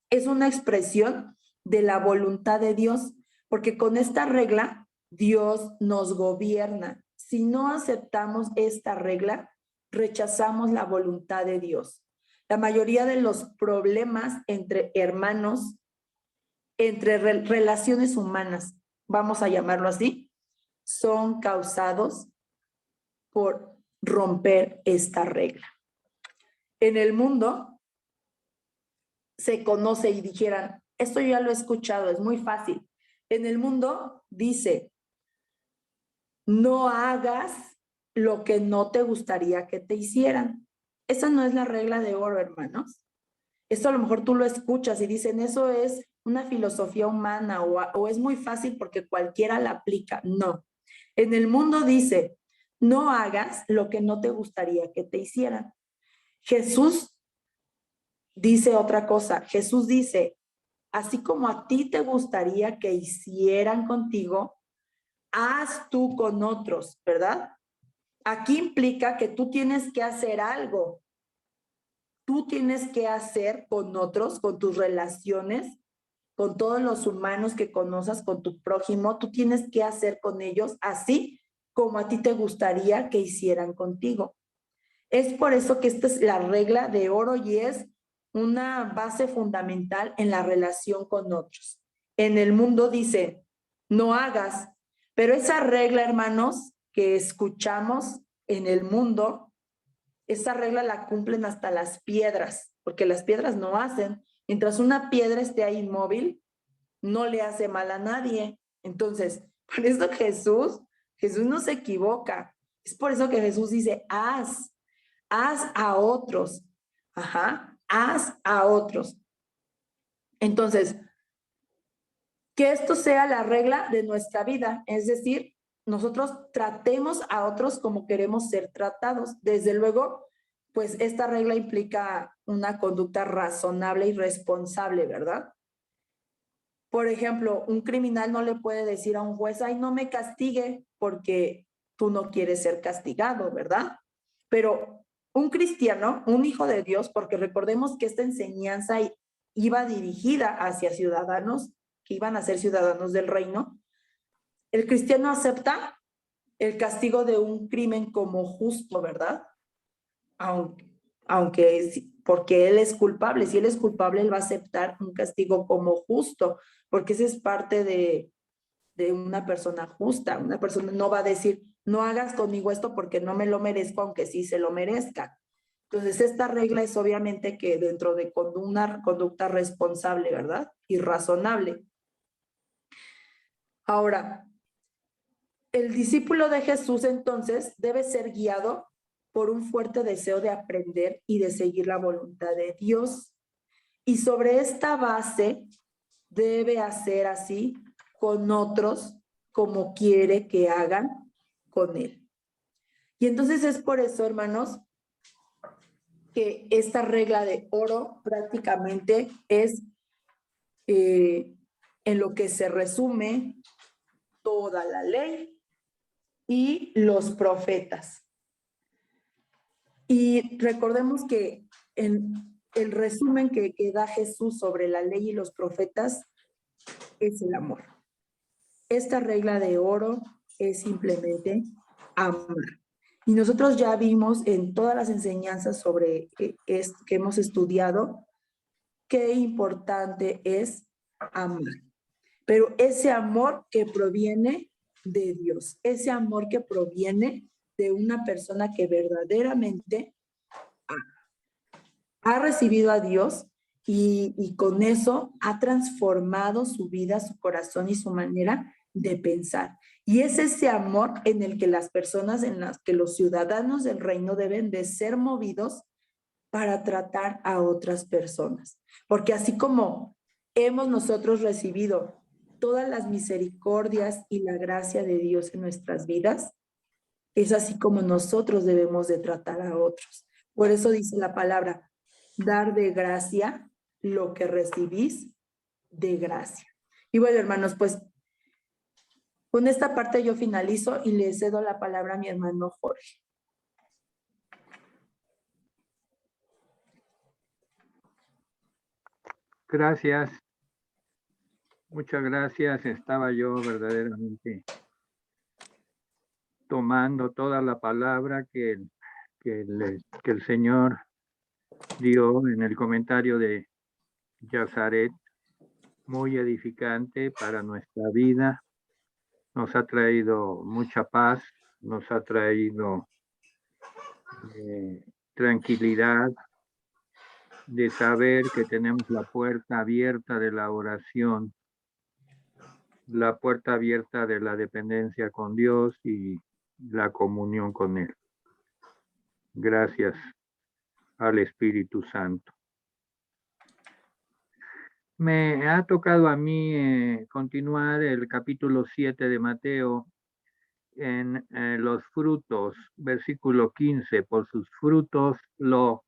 Es una expresión de la voluntad de Dios, porque con esta regla Dios nos gobierna. Si no aceptamos esta regla, rechazamos la voluntad de Dios. La mayoría de los problemas entre hermanos, entre relaciones humanas, vamos a llamarlo así, son causados por romper esta regla. En el mundo se conoce y dijeran, esto ya lo he escuchado, es muy fácil. En el mundo dice, no hagas lo que no te gustaría que te hicieran. Esa no es la regla de oro, hermanos. Esto a lo mejor tú lo escuchas y dicen, eso es una filosofía humana o es muy fácil porque cualquiera la aplica. No. En el mundo dice, no hagas lo que no te gustaría que te hicieran. Jesús dice otra cosa. Jesús dice, así como a ti te gustaría que hicieran contigo, haz tú con otros, ¿verdad? Aquí implica que tú tienes que hacer algo. Tú tienes que hacer con otros, con tus relaciones, con todos los humanos que conozcas, con tu prójimo, tú tienes que hacer con ellos así como a ti te gustaría que hicieran contigo. Es por eso que esta es la regla de oro y es una base fundamental en la relación con otros. En el mundo dice, no hagas, pero esa regla, hermanos, que escuchamos en el mundo, esa regla la cumplen hasta las piedras, porque las piedras no hacen. Mientras una piedra esté ahí inmóvil, no le hace mal a nadie. Entonces, por eso Jesús no se equivoca. Es por eso que Jesús dice, haz a otros. Haz a otros. Entonces, que esto sea la regla de nuestra vida, es decir, nosotros tratemos a otros como queremos ser tratados. Desde luego, pues esta regla implica una conducta razonable y responsable, ¿verdad? Por ejemplo, un criminal no le puede decir a un juez, ay, no me castigue porque tú no quieres ser castigado, ¿verdad? Pero un cristiano, un hijo de Dios, porque recordemos que esta enseñanza iba dirigida hacia ciudadanos que iban a ser ciudadanos del reino, el cristiano acepta el castigo de un crimen como justo, ¿verdad? Porque él es culpable. Si él es culpable, él va a aceptar un castigo como justo, porque esa es parte de una persona justa. Una persona no va a decir, no hagas conmigo esto porque no me lo merezco, aunque sí se lo merezca. Entonces, esta regla es obviamente que dentro de una conducta responsable, ¿verdad? Y razonable. Ahora, el discípulo de Jesús entonces debe ser guiado por un fuerte deseo de aprender y de seguir la voluntad de Dios. Y sobre esta base debe hacer así con otros como quiere que hagan con él. Y entonces es por eso, hermanos, que esta regla de oro prácticamente es en lo que se resume toda la ley y los profetas. Y recordemos que en el resumen que da Jesús sobre la ley y los profetas es el amor. Esta regla de oro es simplemente amar. Y nosotros ya vimos en todas las enseñanzas sobre esto que hemos estudiado, qué importante es amar. Pero ese amor que proviene de Dios, ese amor que proviene de una persona que verdaderamente ha recibido a Dios y con eso ha transformado su vida, su corazón y su manera de pensar. Y es ese amor en el que las personas, en las que los ciudadanos del reino deben de ser movidos para tratar a otras personas. Porque así como hemos nosotros recibido todas las misericordias y la gracia de Dios en nuestras vidas, es así como nosotros debemos de tratar a otros. Por eso dice la palabra, dar de gracia lo que recibís de gracia. Y bueno, hermanos, pues con esta parte yo finalizo y le cedo la palabra a mi hermano Jorge. Gracias, muchas gracias. Estaba yo verdaderamente tomando toda la palabra que el Señor dio en el comentario de Yazaret, muy edificante para nuestra vida. Nos ha traído mucha paz, nos ha traído tranquilidad de saber que tenemos la puerta abierta de la oración, la puerta abierta de la dependencia con Dios y la comunión con Él. Gracias al Espíritu Santo. Me ha tocado a mí continuar el capítulo 7 de Mateo en los frutos, versículo 15, por sus frutos los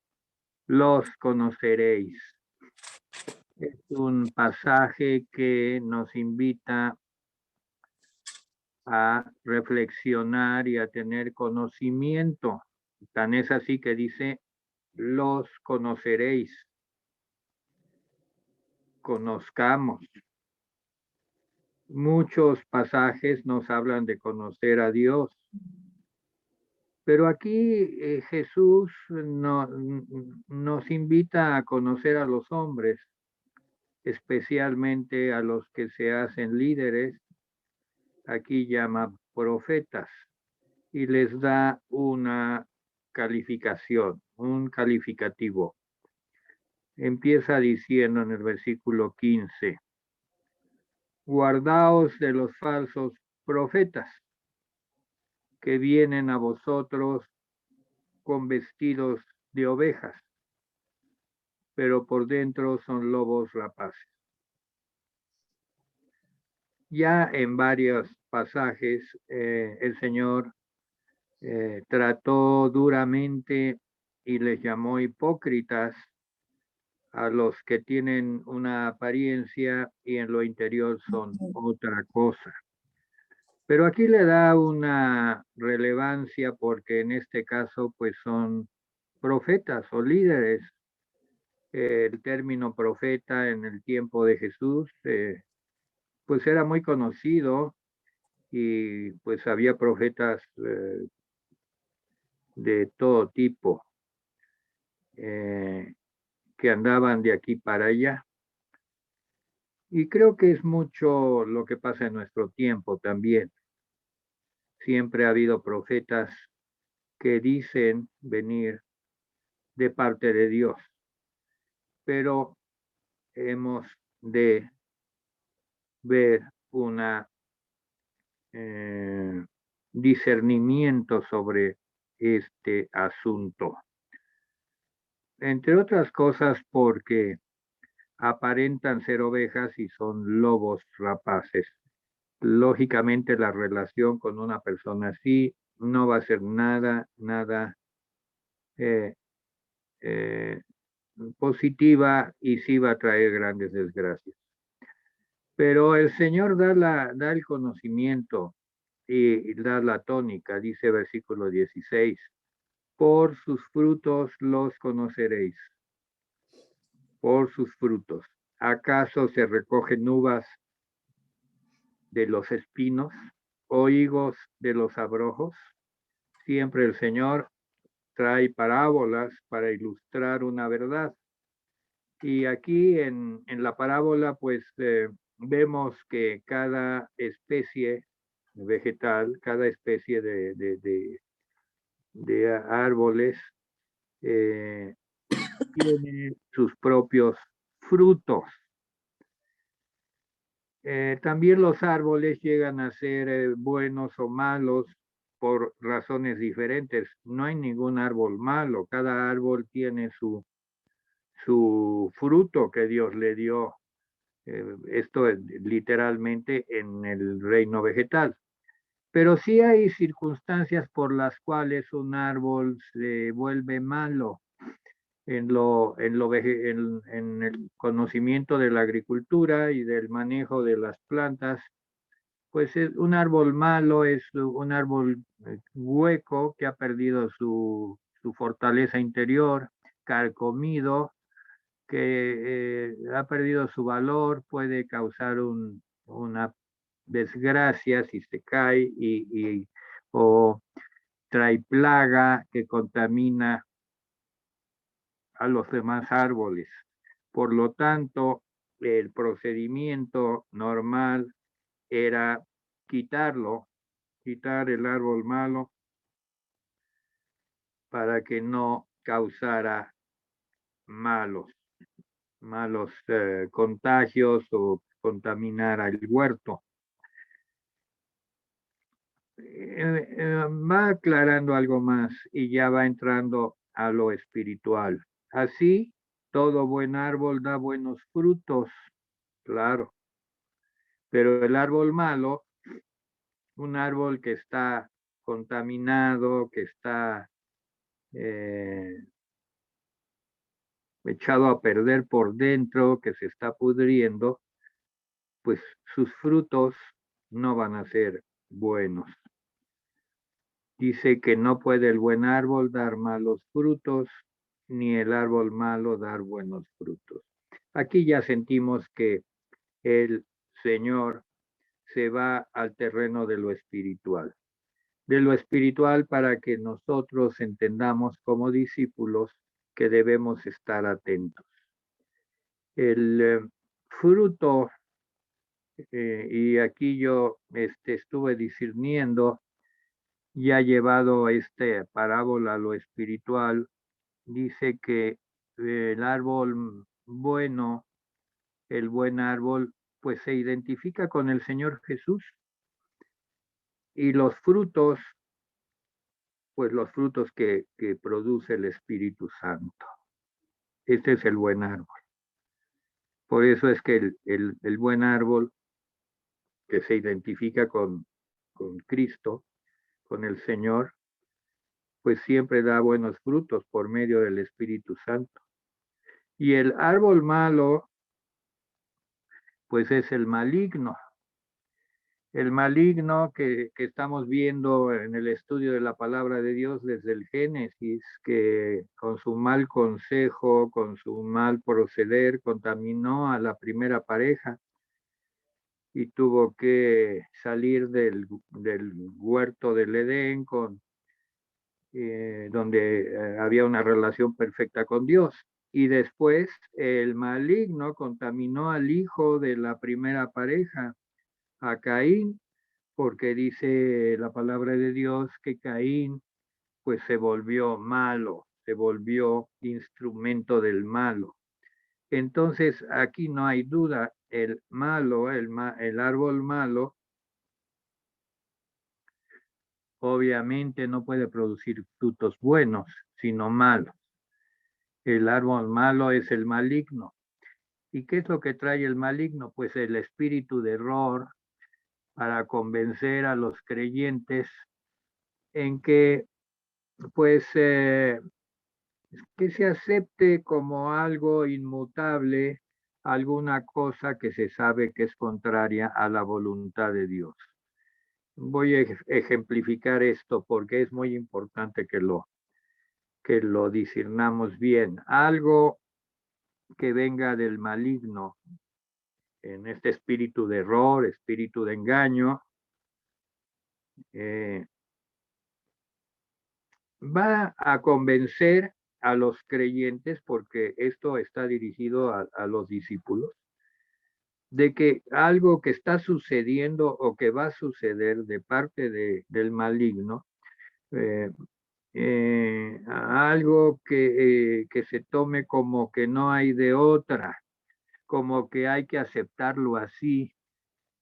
conoceréis. Es un pasaje que nos invita a reflexionar y a tener conocimiento. Tan es así que dice, los conoceréis. Conozcamos. Muchos pasajes nos hablan de conocer a Dios, pero aquí Jesús nos invita a conocer a los hombres, especialmente a los que se hacen líderes. Aquí llama profetas y les da una calificación, un calificativo. Empieza diciendo en el versículo 15, guardaos de los falsos profetas que vienen a vosotros con vestidos de ovejas, pero por dentro son lobos rapaces. Ya en varios pasajes el Señor trató duramente y les llamó hipócritas a los que tienen una apariencia y en lo interior son otra cosa. Pero aquí le da una relevancia porque en este caso pues son profetas o líderes. El término profeta en el tiempo de Jesús pues era muy conocido y pues había profetas de todo tipo que andaban de aquí para allá. Y creo que es mucho lo que pasa en nuestro tiempo también. Siempre ha habido profetas que dicen venir de parte de Dios, pero hemos de ver una discernimiento sobre este asunto. Entre otras cosas porque aparentan ser ovejas y son lobos rapaces. Lógicamente la relación con una persona así no va a ser nada eh, eh, positiva y sí va a traer grandes desgracias. Pero el Señor da el conocimiento y da la tónica, dice versículo 16, por sus frutos los conoceréis, por sus frutos. ¿Acaso se recogen uvas de los espinos o higos de los abrojos? Siempre el Señor trae parábolas para ilustrar una verdad. Y aquí en la parábola, pues vemos que cada especie vegetal, cada especie de árboles tiene sus propios frutos. También los árboles llegan a ser buenos o malos por razones diferentes. No hay ningún árbol malo, cada árbol tiene su fruto que Dios le dio. Esto es literalmente en el reino vegetal. Pero sí hay circunstancias por las cuales un árbol se vuelve malo en el conocimiento de la agricultura y del manejo de las plantas. Pues un árbol malo es un árbol hueco que ha perdido su fortaleza interior, carcomido, que ha perdido su valor, puede causar una desgracia si se cae o trae plaga que contamina a los demás árboles. Por lo tanto, el procedimiento normal era quitar el árbol malo para que no causara malos contagios o contaminara el huerto. Va aclarando algo más y ya va entrando a lo espiritual. Así, todo buen árbol da buenos frutos, claro, pero el árbol malo, un árbol que está contaminado, que está echado a perder por dentro, que se está pudriendo, pues sus frutos no van a ser buenos. Dice que no puede el buen árbol dar malos frutos, ni el árbol malo dar buenos frutos. Aquí ya sentimos que el Señor se va al terreno de lo espiritual. De lo espiritual para que nosotros entendamos como discípulos que debemos estar atentos. El fruto, y aquí yo estuve discerniendo, ya llevado esta parábola a lo espiritual, dice que el árbol bueno, el buen árbol, pues se identifica con el Señor Jesús. Y los frutos, pues los frutos que produce el Espíritu Santo. Este es el buen árbol. Por eso es que el buen árbol que se identifica con Cristo, con el Señor, pues siempre da buenos frutos por medio del Espíritu Santo. Y el árbol malo, pues es el maligno. El maligno que estamos viendo en el estudio de la palabra de Dios desde el Génesis, que con su mal consejo, con su mal proceder, contaminó a la primera pareja y tuvo que salir del huerto del Edén, donde había una relación perfecta con Dios. Y después el maligno contaminó al hijo de la primera pareja, a Caín, porque dice la palabra de Dios que Caín pues se volvió malo, se volvió instrumento del malo. Entonces aquí no hay duda, el malo, el árbol malo, obviamente no puede producir frutos buenos, sino malos. El árbol malo es el maligno. ¿Y qué es lo que trae el maligno? Pues el espíritu de error para convencer a los creyentes en que pues que se acepte como algo inmutable alguna cosa que se sabe que es contraria a la voluntad de Dios. Voy a ejemplificar esto porque es muy importante que lo discernamos bien. Algo que venga del maligno, en este espíritu de error, espíritu de engaño, va a convencer a los creyentes, porque esto está dirigido a los discípulos, de que algo que está sucediendo o que va a suceder de parte del maligno, algo que se tome como que no hay de otra, como que hay que aceptarlo así,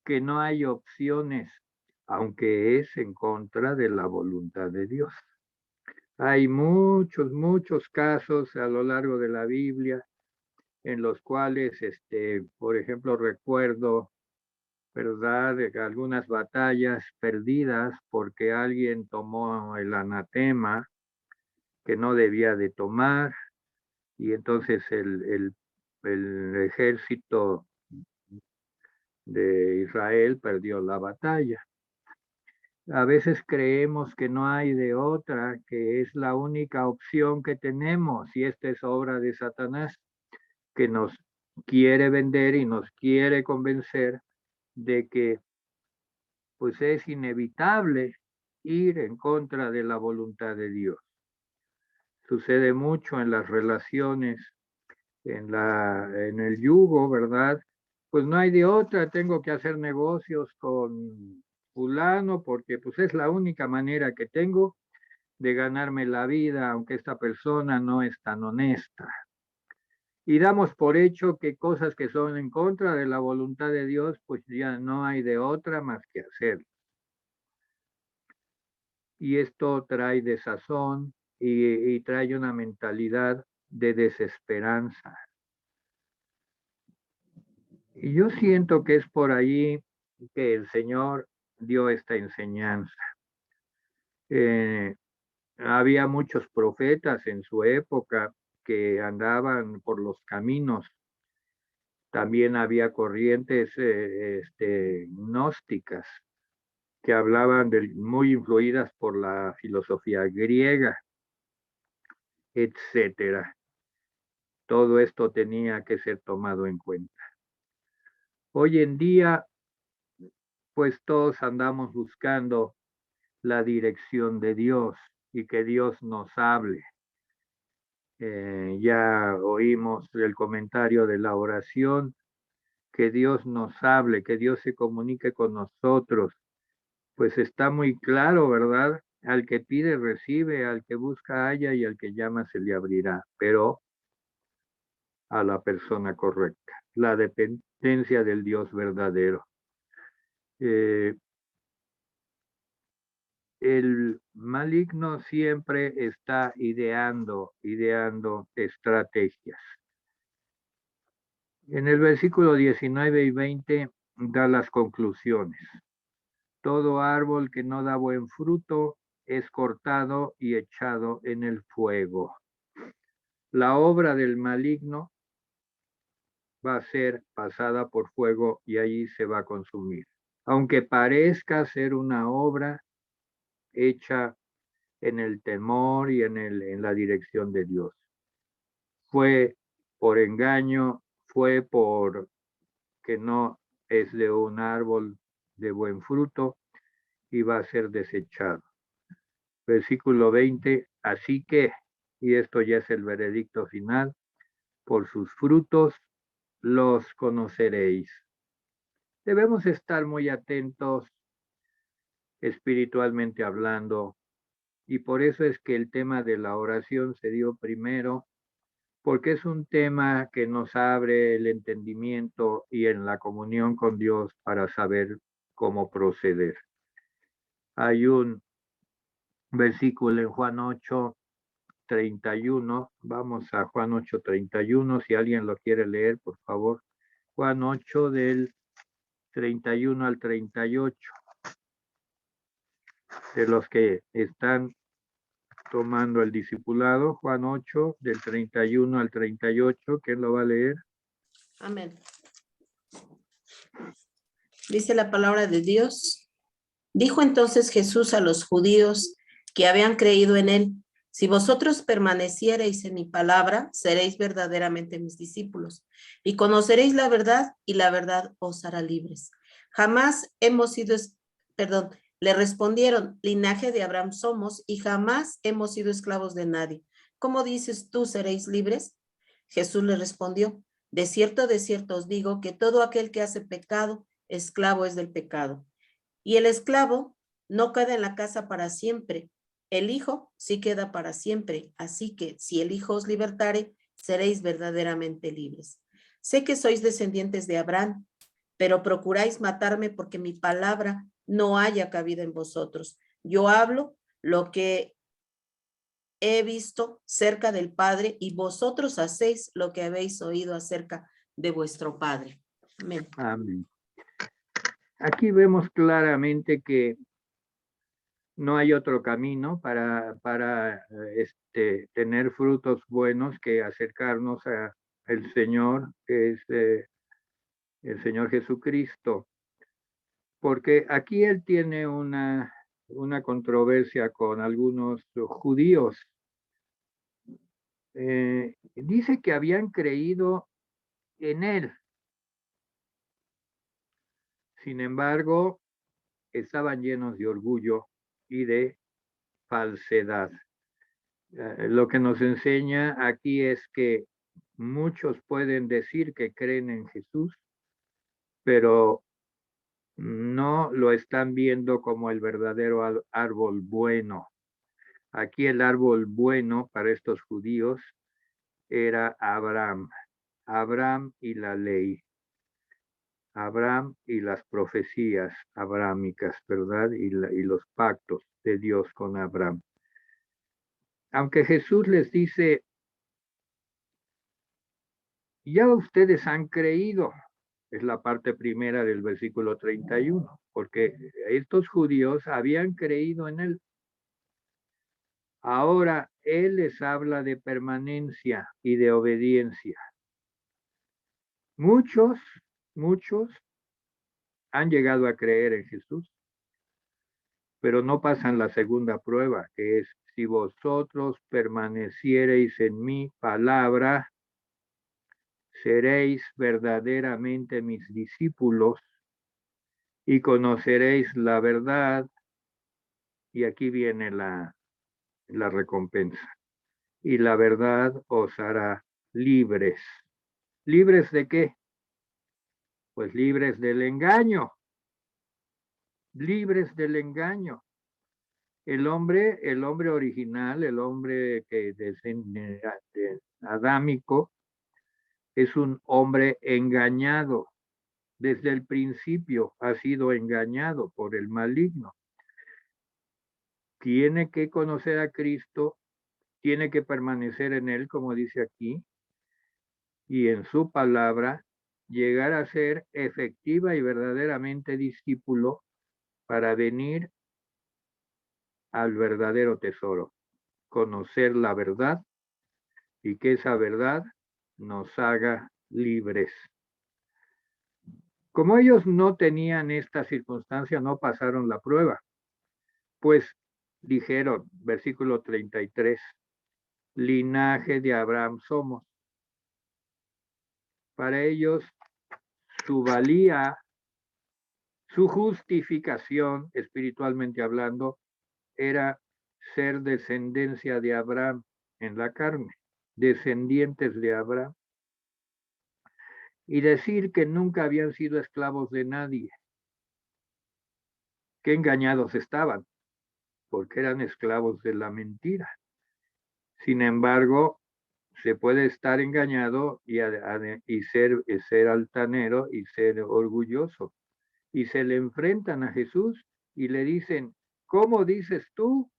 que no hay opciones, aunque es en contra de la voluntad de Dios. Hay muchos casos a lo largo de la Biblia en los cuales, por ejemplo, recuerdo, ¿verdad?, de algunas batallas perdidas porque alguien tomó el anatema que no debía de tomar, y entonces el ejército de Israel perdió la batalla. A veces creemos que no hay de otra, que es la única opción que tenemos, y esta es obra de Satanás, que nos quiere vender y nos quiere convencer de que pues es inevitable ir en contra de la voluntad de Dios. Sucede mucho en las relaciones, en el yugo, ¿verdad? Pues no hay de otra, tengo que hacer negocios con fulano porque pues es la única manera que tengo de ganarme la vida, aunque esta persona no es tan honesta. Y damos por hecho que cosas que son en contra de la voluntad de Dios, pues ya no hay de otra más que hacer. Y esto trae desazón y trae una mentalidad de desesperanza. Y yo siento que es por ahí que el Señor dio esta enseñanza. Había muchos profetas en su época que andaban por los caminos. También había corrientes gnósticas que hablaban muy influidas por la filosofía griega, etcétera. Todo esto tenía que ser tomado en cuenta. Hoy en día, pues todos andamos buscando la dirección de Dios y que Dios nos hable. Ya oímos el comentario de la oración, que Dios nos hable, que Dios se comunique con nosotros. Pues está muy claro, ¿verdad? Al que pide recibe, al que busca halla y al que llama se le abrirá, pero a la persona correcta, la dependencia del Dios verdadero. El maligno siempre está ideando estrategias. En el versículo 19 y 20 da las conclusiones. Todo árbol que no da buen fruto es cortado y echado en el fuego. La obra del maligno va a ser pasada por fuego y allí se va a consumir. Aunque parezca ser una obra hecha en el temor y en la dirección de Dios. Fue por engaño, fue por que no es de un árbol de buen fruto y va a ser desechado. Versículo 20, así que, y esto ya es el veredicto final, por sus frutos los conoceréis. Debemos estar muy atentos espiritualmente hablando, y por eso es que el tema de la oración se dio primero, porque es un tema que nos abre el entendimiento y en la comunión con Dios para saber cómo proceder. Hay un versículo en Juan 8:31, vamos a Juan 8:31, si alguien lo quiere leer, por favor. Juan 8 del 31 al 38. De los que están tomando el discipulado, Juan 8 del 31 al 38, ¿quién lo va a leer? Amén. Dice la palabra de Dios. Dijo entonces Jesús a los judíos que habían creído en él: si vosotros permaneciereis en mi palabra, seréis verdaderamente mis discípulos, y conoceréis la verdad, y la verdad os hará libres. Jamás hemos sido, le respondieron: linaje de Abraham somos, y jamás hemos sido esclavos de nadie. ¿Cómo dices tú, seréis libres? Jesús le respondió: de cierto os digo que todo aquel que hace pecado, esclavo es del pecado. Y el esclavo no queda en la casa para siempre, el Hijo sí queda para siempre. Así que si el Hijo os libertare, seréis verdaderamente libres. Sé que sois descendientes de Abraham, pero procuráis matarme porque mi palabra no haya cabida en vosotros. Yo hablo lo que he visto cerca del Padre y vosotros hacéis lo que habéis oído acerca de vuestro Padre. Amén. Amén. Aquí vemos claramente que no hay otro camino para tener frutos buenos que acercarnos al Señor, que es el Señor Jesucristo. Porque aquí él tiene una controversia con algunos judíos. Dice que habían creído en él. Sin embargo, estaban llenos de orgullo y de falsedad. Lo que nos enseña aquí es que muchos pueden decir que creen en Jesús, pero no lo están viendo como el verdadero árbol bueno. Aquí el árbol bueno para estos judíos era Abraham. Abraham y la ley. Abraham y las profecías abrámicas, ¿verdad? Y los pactos de Dios con Abraham. Aunque Jesús les dice, ya ustedes han creído, es la parte primera del versículo 31, porque estos judíos habían creído en él. Ahora él les habla de permanencia y de obediencia. Muchos han llegado a creer en Jesús, pero no pasan la segunda prueba, que es, si vosotros permaneciereis en mi palabra, seréis verdaderamente mis discípulos y conoceréis la verdad. Y aquí viene la recompensa. Y la verdad os hará libres. ¿Libres de qué? Pues libres del engaño. Libres del engaño. El hombre original, el hombre que adámico, es un hombre engañado. Desde el principio ha sido engañado por el maligno. Tiene que conocer a Cristo, tiene que permanecer en él, como dice aquí, y en su palabra, llegar a ser efectiva y verdaderamente discípulo para venir al verdadero tesoro, conocer la verdad y que esa verdad nos haga libres. Como ellos no tenían esta circunstancia, no pasaron la prueba, pues dijeron, versículo 33, linaje de Abraham somos. Para ellos, su valía, su justificación, espiritualmente hablando, era ser descendencia de Abraham en la carne, descendientes de Abraham, y decir que nunca habían sido esclavos de nadie. Qué engañados estaban, porque eran esclavos de la mentira. Sin embargo, se puede estar engañado y ser altanero y ser orgulloso. Y se le enfrentan a Jesús y le dicen, ¿cómo dices tú?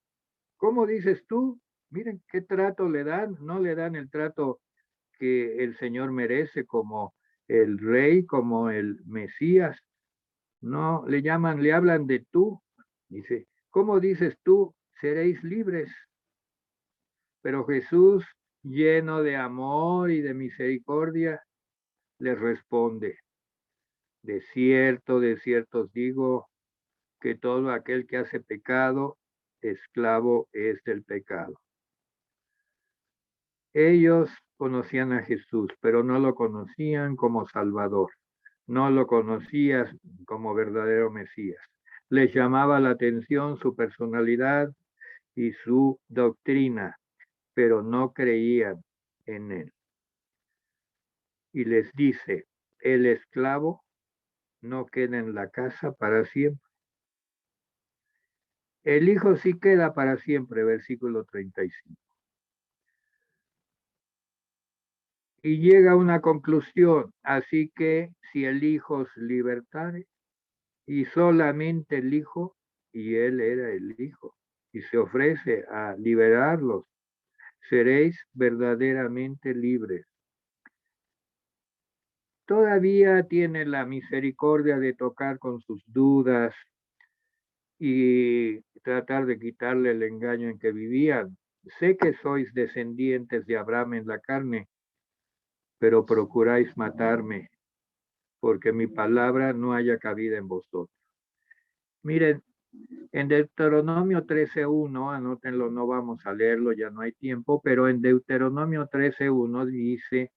¿Cómo dices tú? Miren qué trato le dan. No le dan el trato que el Señor merece como el rey, como el Mesías. No, le hablan de tú. Dice, ¿cómo dices tú? Seréis libres. Pero Jesús, lleno de amor y de misericordia, les responde, de cierto os digo, que todo aquel que hace pecado, esclavo es del pecado. Ellos conocían a Jesús, pero no lo conocían como Salvador, no lo conocían como verdadero Mesías. Les llamaba la atención su personalidad y su doctrina, pero no creían en él. Y les dice, el esclavo no queda en la casa para siempre. El hijo sí queda para siempre, versículo 35. y llega a una conclusión. Así que si el Hijo os libertare, y solamente el Hijo, y Él era el Hijo, y se ofrece a liberarlos, seréis verdaderamente libres. Todavía tiene la misericordia de tocar con sus dudas y tratar de quitarle el engaño en que vivían. Sé que sois descendientes de Abraham en la carne, pero procuráis matarme, porque mi palabra no haya cabida en vosotros. Miren, en Deuteronomio 13:1, anótenlo, no vamos a leerlo, ya no hay tiempo, pero en Deuteronomio 13:1 dice,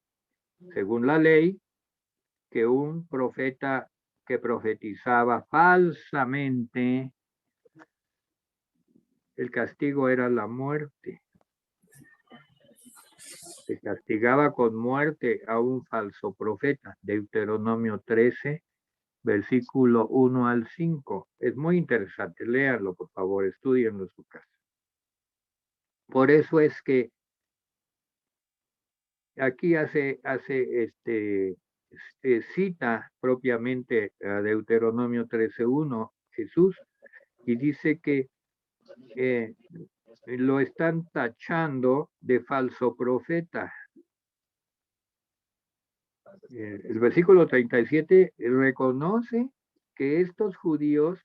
según la ley, que un profeta que profetizaba falsamente, el castigo era la muerte. Se castigaba con muerte a un falso profeta. Deuteronomio 13, versículo 1 al 5. Es muy interesante, léanlo, por favor, estudienlo en su casa. Por eso es que aquí cita propiamente a Deuteronomio 13:1 Jesús y dice que lo están tachando de falso profeta. El versículo 37 reconoce que estos judíos,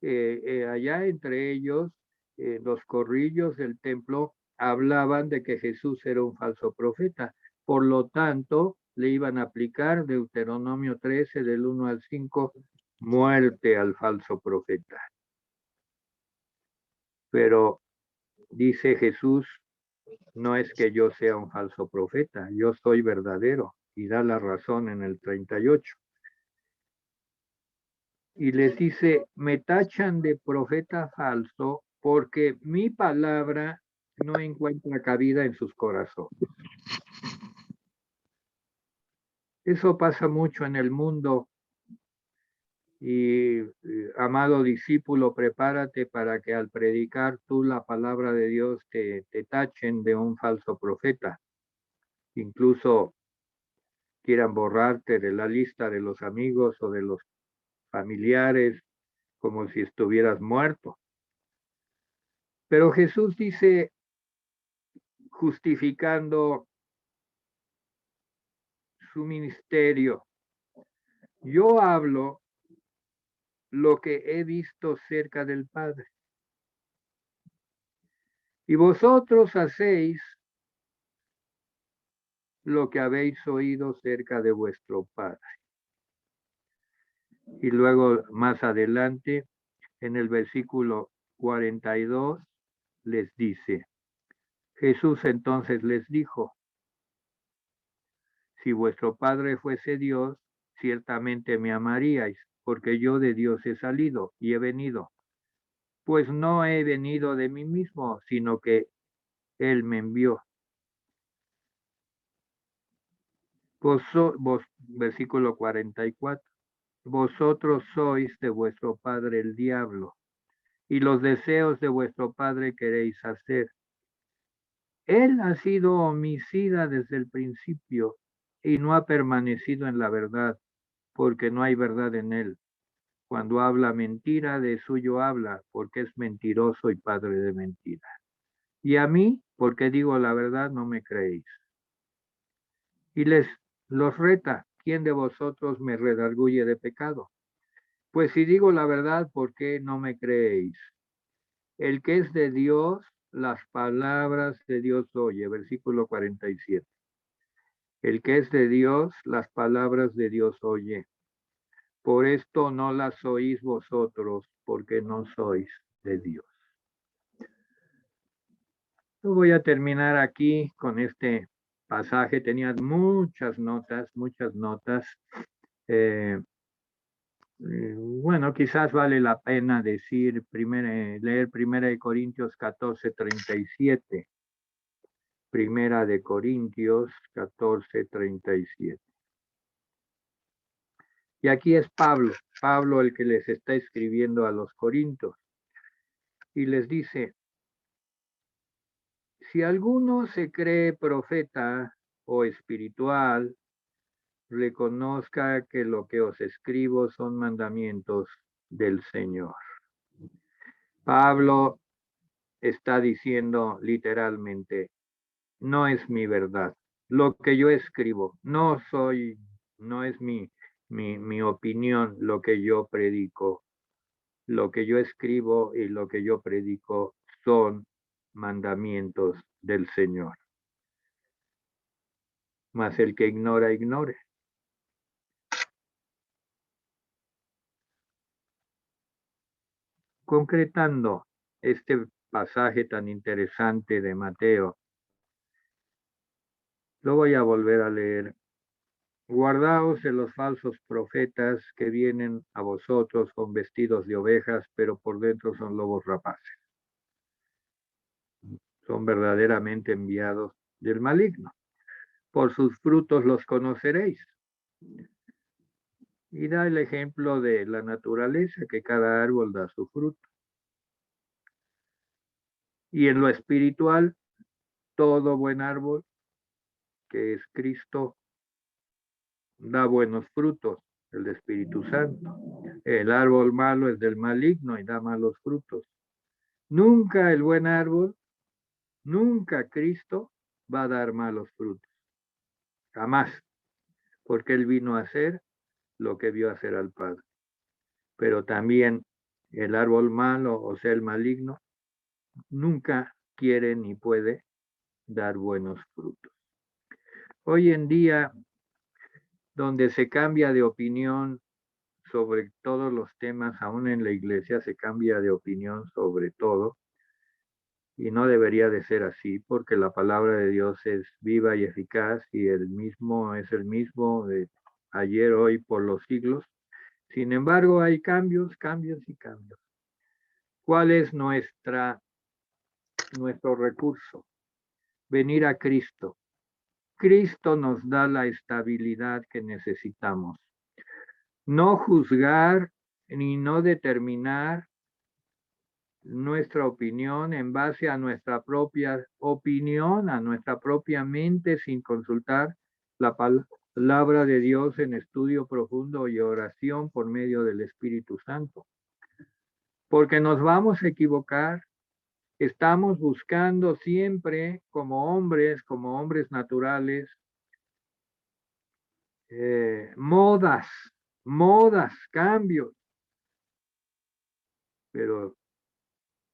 allá entre ellos, los corrillos del templo, hablaban de que Jesús era un falso profeta. Por lo tanto, le iban a aplicar Deuteronomio 13 del 1 al 5, muerte al falso profeta. Pero dice Jesús, no es que yo sea un falso profeta, yo soy verdadero, y da la razón en el 38. Y les dice, me tachan de profeta falso porque mi palabra no encuentra cabida en sus corazones. Eso pasa mucho en el mundo. Y amado discípulo, prepárate para que al predicar tú la palabra de Dios te tachen de un falso profeta. Incluso quieran borrarte de la lista de los amigos o de los familiares como si estuvieras muerto. Pero Jesús dice, justificando su ministerio, yo hablo lo que he visto cerca del Padre. Y vosotros hacéis lo que habéis oído cerca de vuestro Padre. Y luego más adelante, en el versículo 42, les dice, Jesús entonces les dijo, si vuestro Padre fuese Dios, ciertamente me amaríais, porque yo de Dios he salido y he venido. Pues no he venido de mí mismo, sino que Él me envió. Versículo 44. Vosotros sois de vuestro padre el diablo, y los deseos de vuestro padre queréis hacer. Él ha sido homicida desde el principio y no ha permanecido en la verdad, porque no hay verdad en él. Cuando habla mentira, de suyo habla, porque es mentiroso y padre de mentira. Y a mí, porque digo la verdad, no me creéis. Y los reta, ¿quién de vosotros me redarguye de pecado? Pues si digo la verdad, ¿por qué no me creéis? El que es de Dios, las palabras de Dios oye. Versículo 47. El que es de Dios, las palabras de Dios oye. Por esto no las oís vosotros, porque no sois de Dios. Yo voy a terminar aquí con este pasaje. Tenía muchas notas, muchas notas. Bueno, quizás vale la pena leer 1 Corintios 14:37. 1 Corintios 14:37. Y aquí es Pablo el que les está escribiendo a los corintios. Y les dice, si alguno se cree profeta o espiritual, reconozca que lo que os escribo son mandamientos del Señor. Pablo está diciendo literalmente, no es mi verdad. Lo que yo escribo, no es mi opinión, lo que yo predico. Lo que yo escribo y lo que yo predico son mandamientos del Señor. Mas el que ignora, ignore. Concretando este pasaje tan interesante de Mateo, lo voy a volver a leer. Guardaos de los falsos profetas que vienen a vosotros con vestidos de ovejas, pero por dentro son lobos rapaces. Son verdaderamente enviados del maligno. Por sus frutos los conoceréis. Y da el ejemplo de la naturaleza, que cada árbol da su fruto. Y en lo espiritual, todo buen árbol, que es Cristo, da buenos frutos, el Espíritu Santo. El árbol malo es del maligno y da malos frutos. Nunca el buen árbol, nunca Cristo va a dar malos frutos. Jamás. Porque Él vino a hacer lo que vio hacer al Padre. Pero también el árbol malo, o sea, el maligno, nunca quiere ni puede dar buenos frutos. Hoy en día, donde se cambia de opinión sobre todos los temas, aún en la iglesia se cambia de opinión sobre todo, y no debería de ser así, porque la palabra de Dios es viva y eficaz, y el mismo es el mismo de ayer, hoy, por los siglos. Sin embargo, hay cambios, cambios y cambios. ¿Cuál es nuestro recurso? Venir a Cristo. Cristo nos da la estabilidad que necesitamos. No juzgar ni no determinar nuestra opinión en base a nuestra propia opinión, a nuestra propia mente, sin consultar la palabra de Dios en estudio profundo y oración por medio del Espíritu Santo. Porque nos vamos a equivocar. Estamos buscando siempre como hombres naturales, modas, cambios. Pero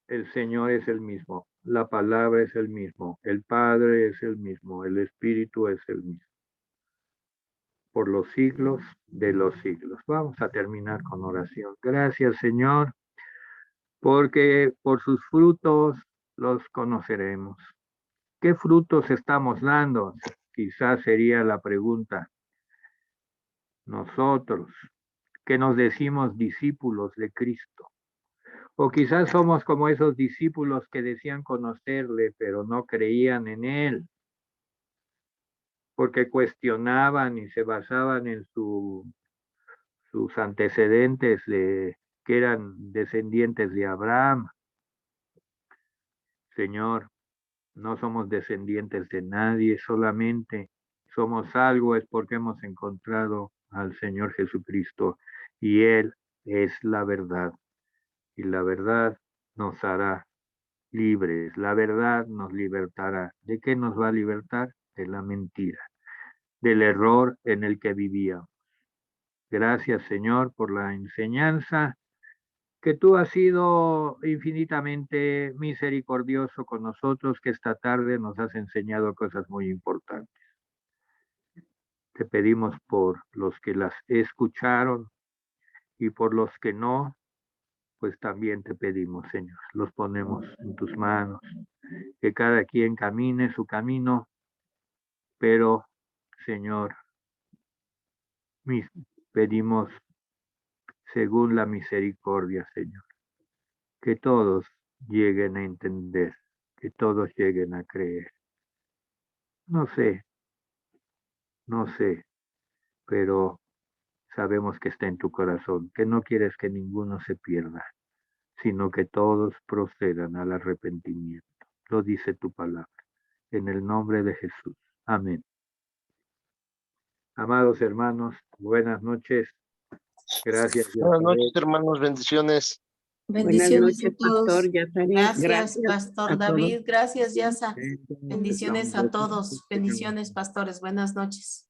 el Señor es el mismo, la palabra es el mismo, el Padre es el mismo, el Espíritu es el mismo. Por los siglos de los siglos. Vamos a terminar con oración. Gracias, Señor, porque por sus frutos los conoceremos. ¿Qué frutos estamos dando? Quizás sería la pregunta. Nosotros, que nos decimos discípulos de Cristo. O quizás somos como esos discípulos que decían conocerle, pero no creían en él, porque cuestionaban y se basaban en sus antecedentes de que eran descendientes de Abraham. Señor, no somos descendientes de nadie, solamente somos algo es porque hemos encontrado al Señor Jesucristo y Él es la verdad. Y la verdad nos hará libres, la verdad nos libertará. ¿De qué nos va a libertar? De la mentira, del error en el que vivíamos. Gracias, Señor, por la enseñanza, que tú has sido infinitamente misericordioso con nosotros, que esta tarde nos has enseñado cosas muy importantes. Te pedimos por los que las escucharon y por los que no, pues también te pedimos, Señor, los ponemos en tus manos, que cada quien camine su camino, pero, Señor, pedimos según la misericordia, Señor, que todos lleguen a entender, que todos lleguen a creer. No sé, pero sabemos que está en tu corazón, que no quieres que ninguno se pierda, sino que todos procedan al arrepentimiento. Lo dice tu palabra. En el nombre de Jesús. Amén. Amados hermanos, buenas noches. Gracias. Buenas noches, hermanos, bendiciones. Buenas Bendiciones noches, a todos. Pastor Yazaret. Gracias, a Pastor todos. David. Gracias, Yasa. Bendiciones a todos. Bendiciones, pastores. Buenas noches.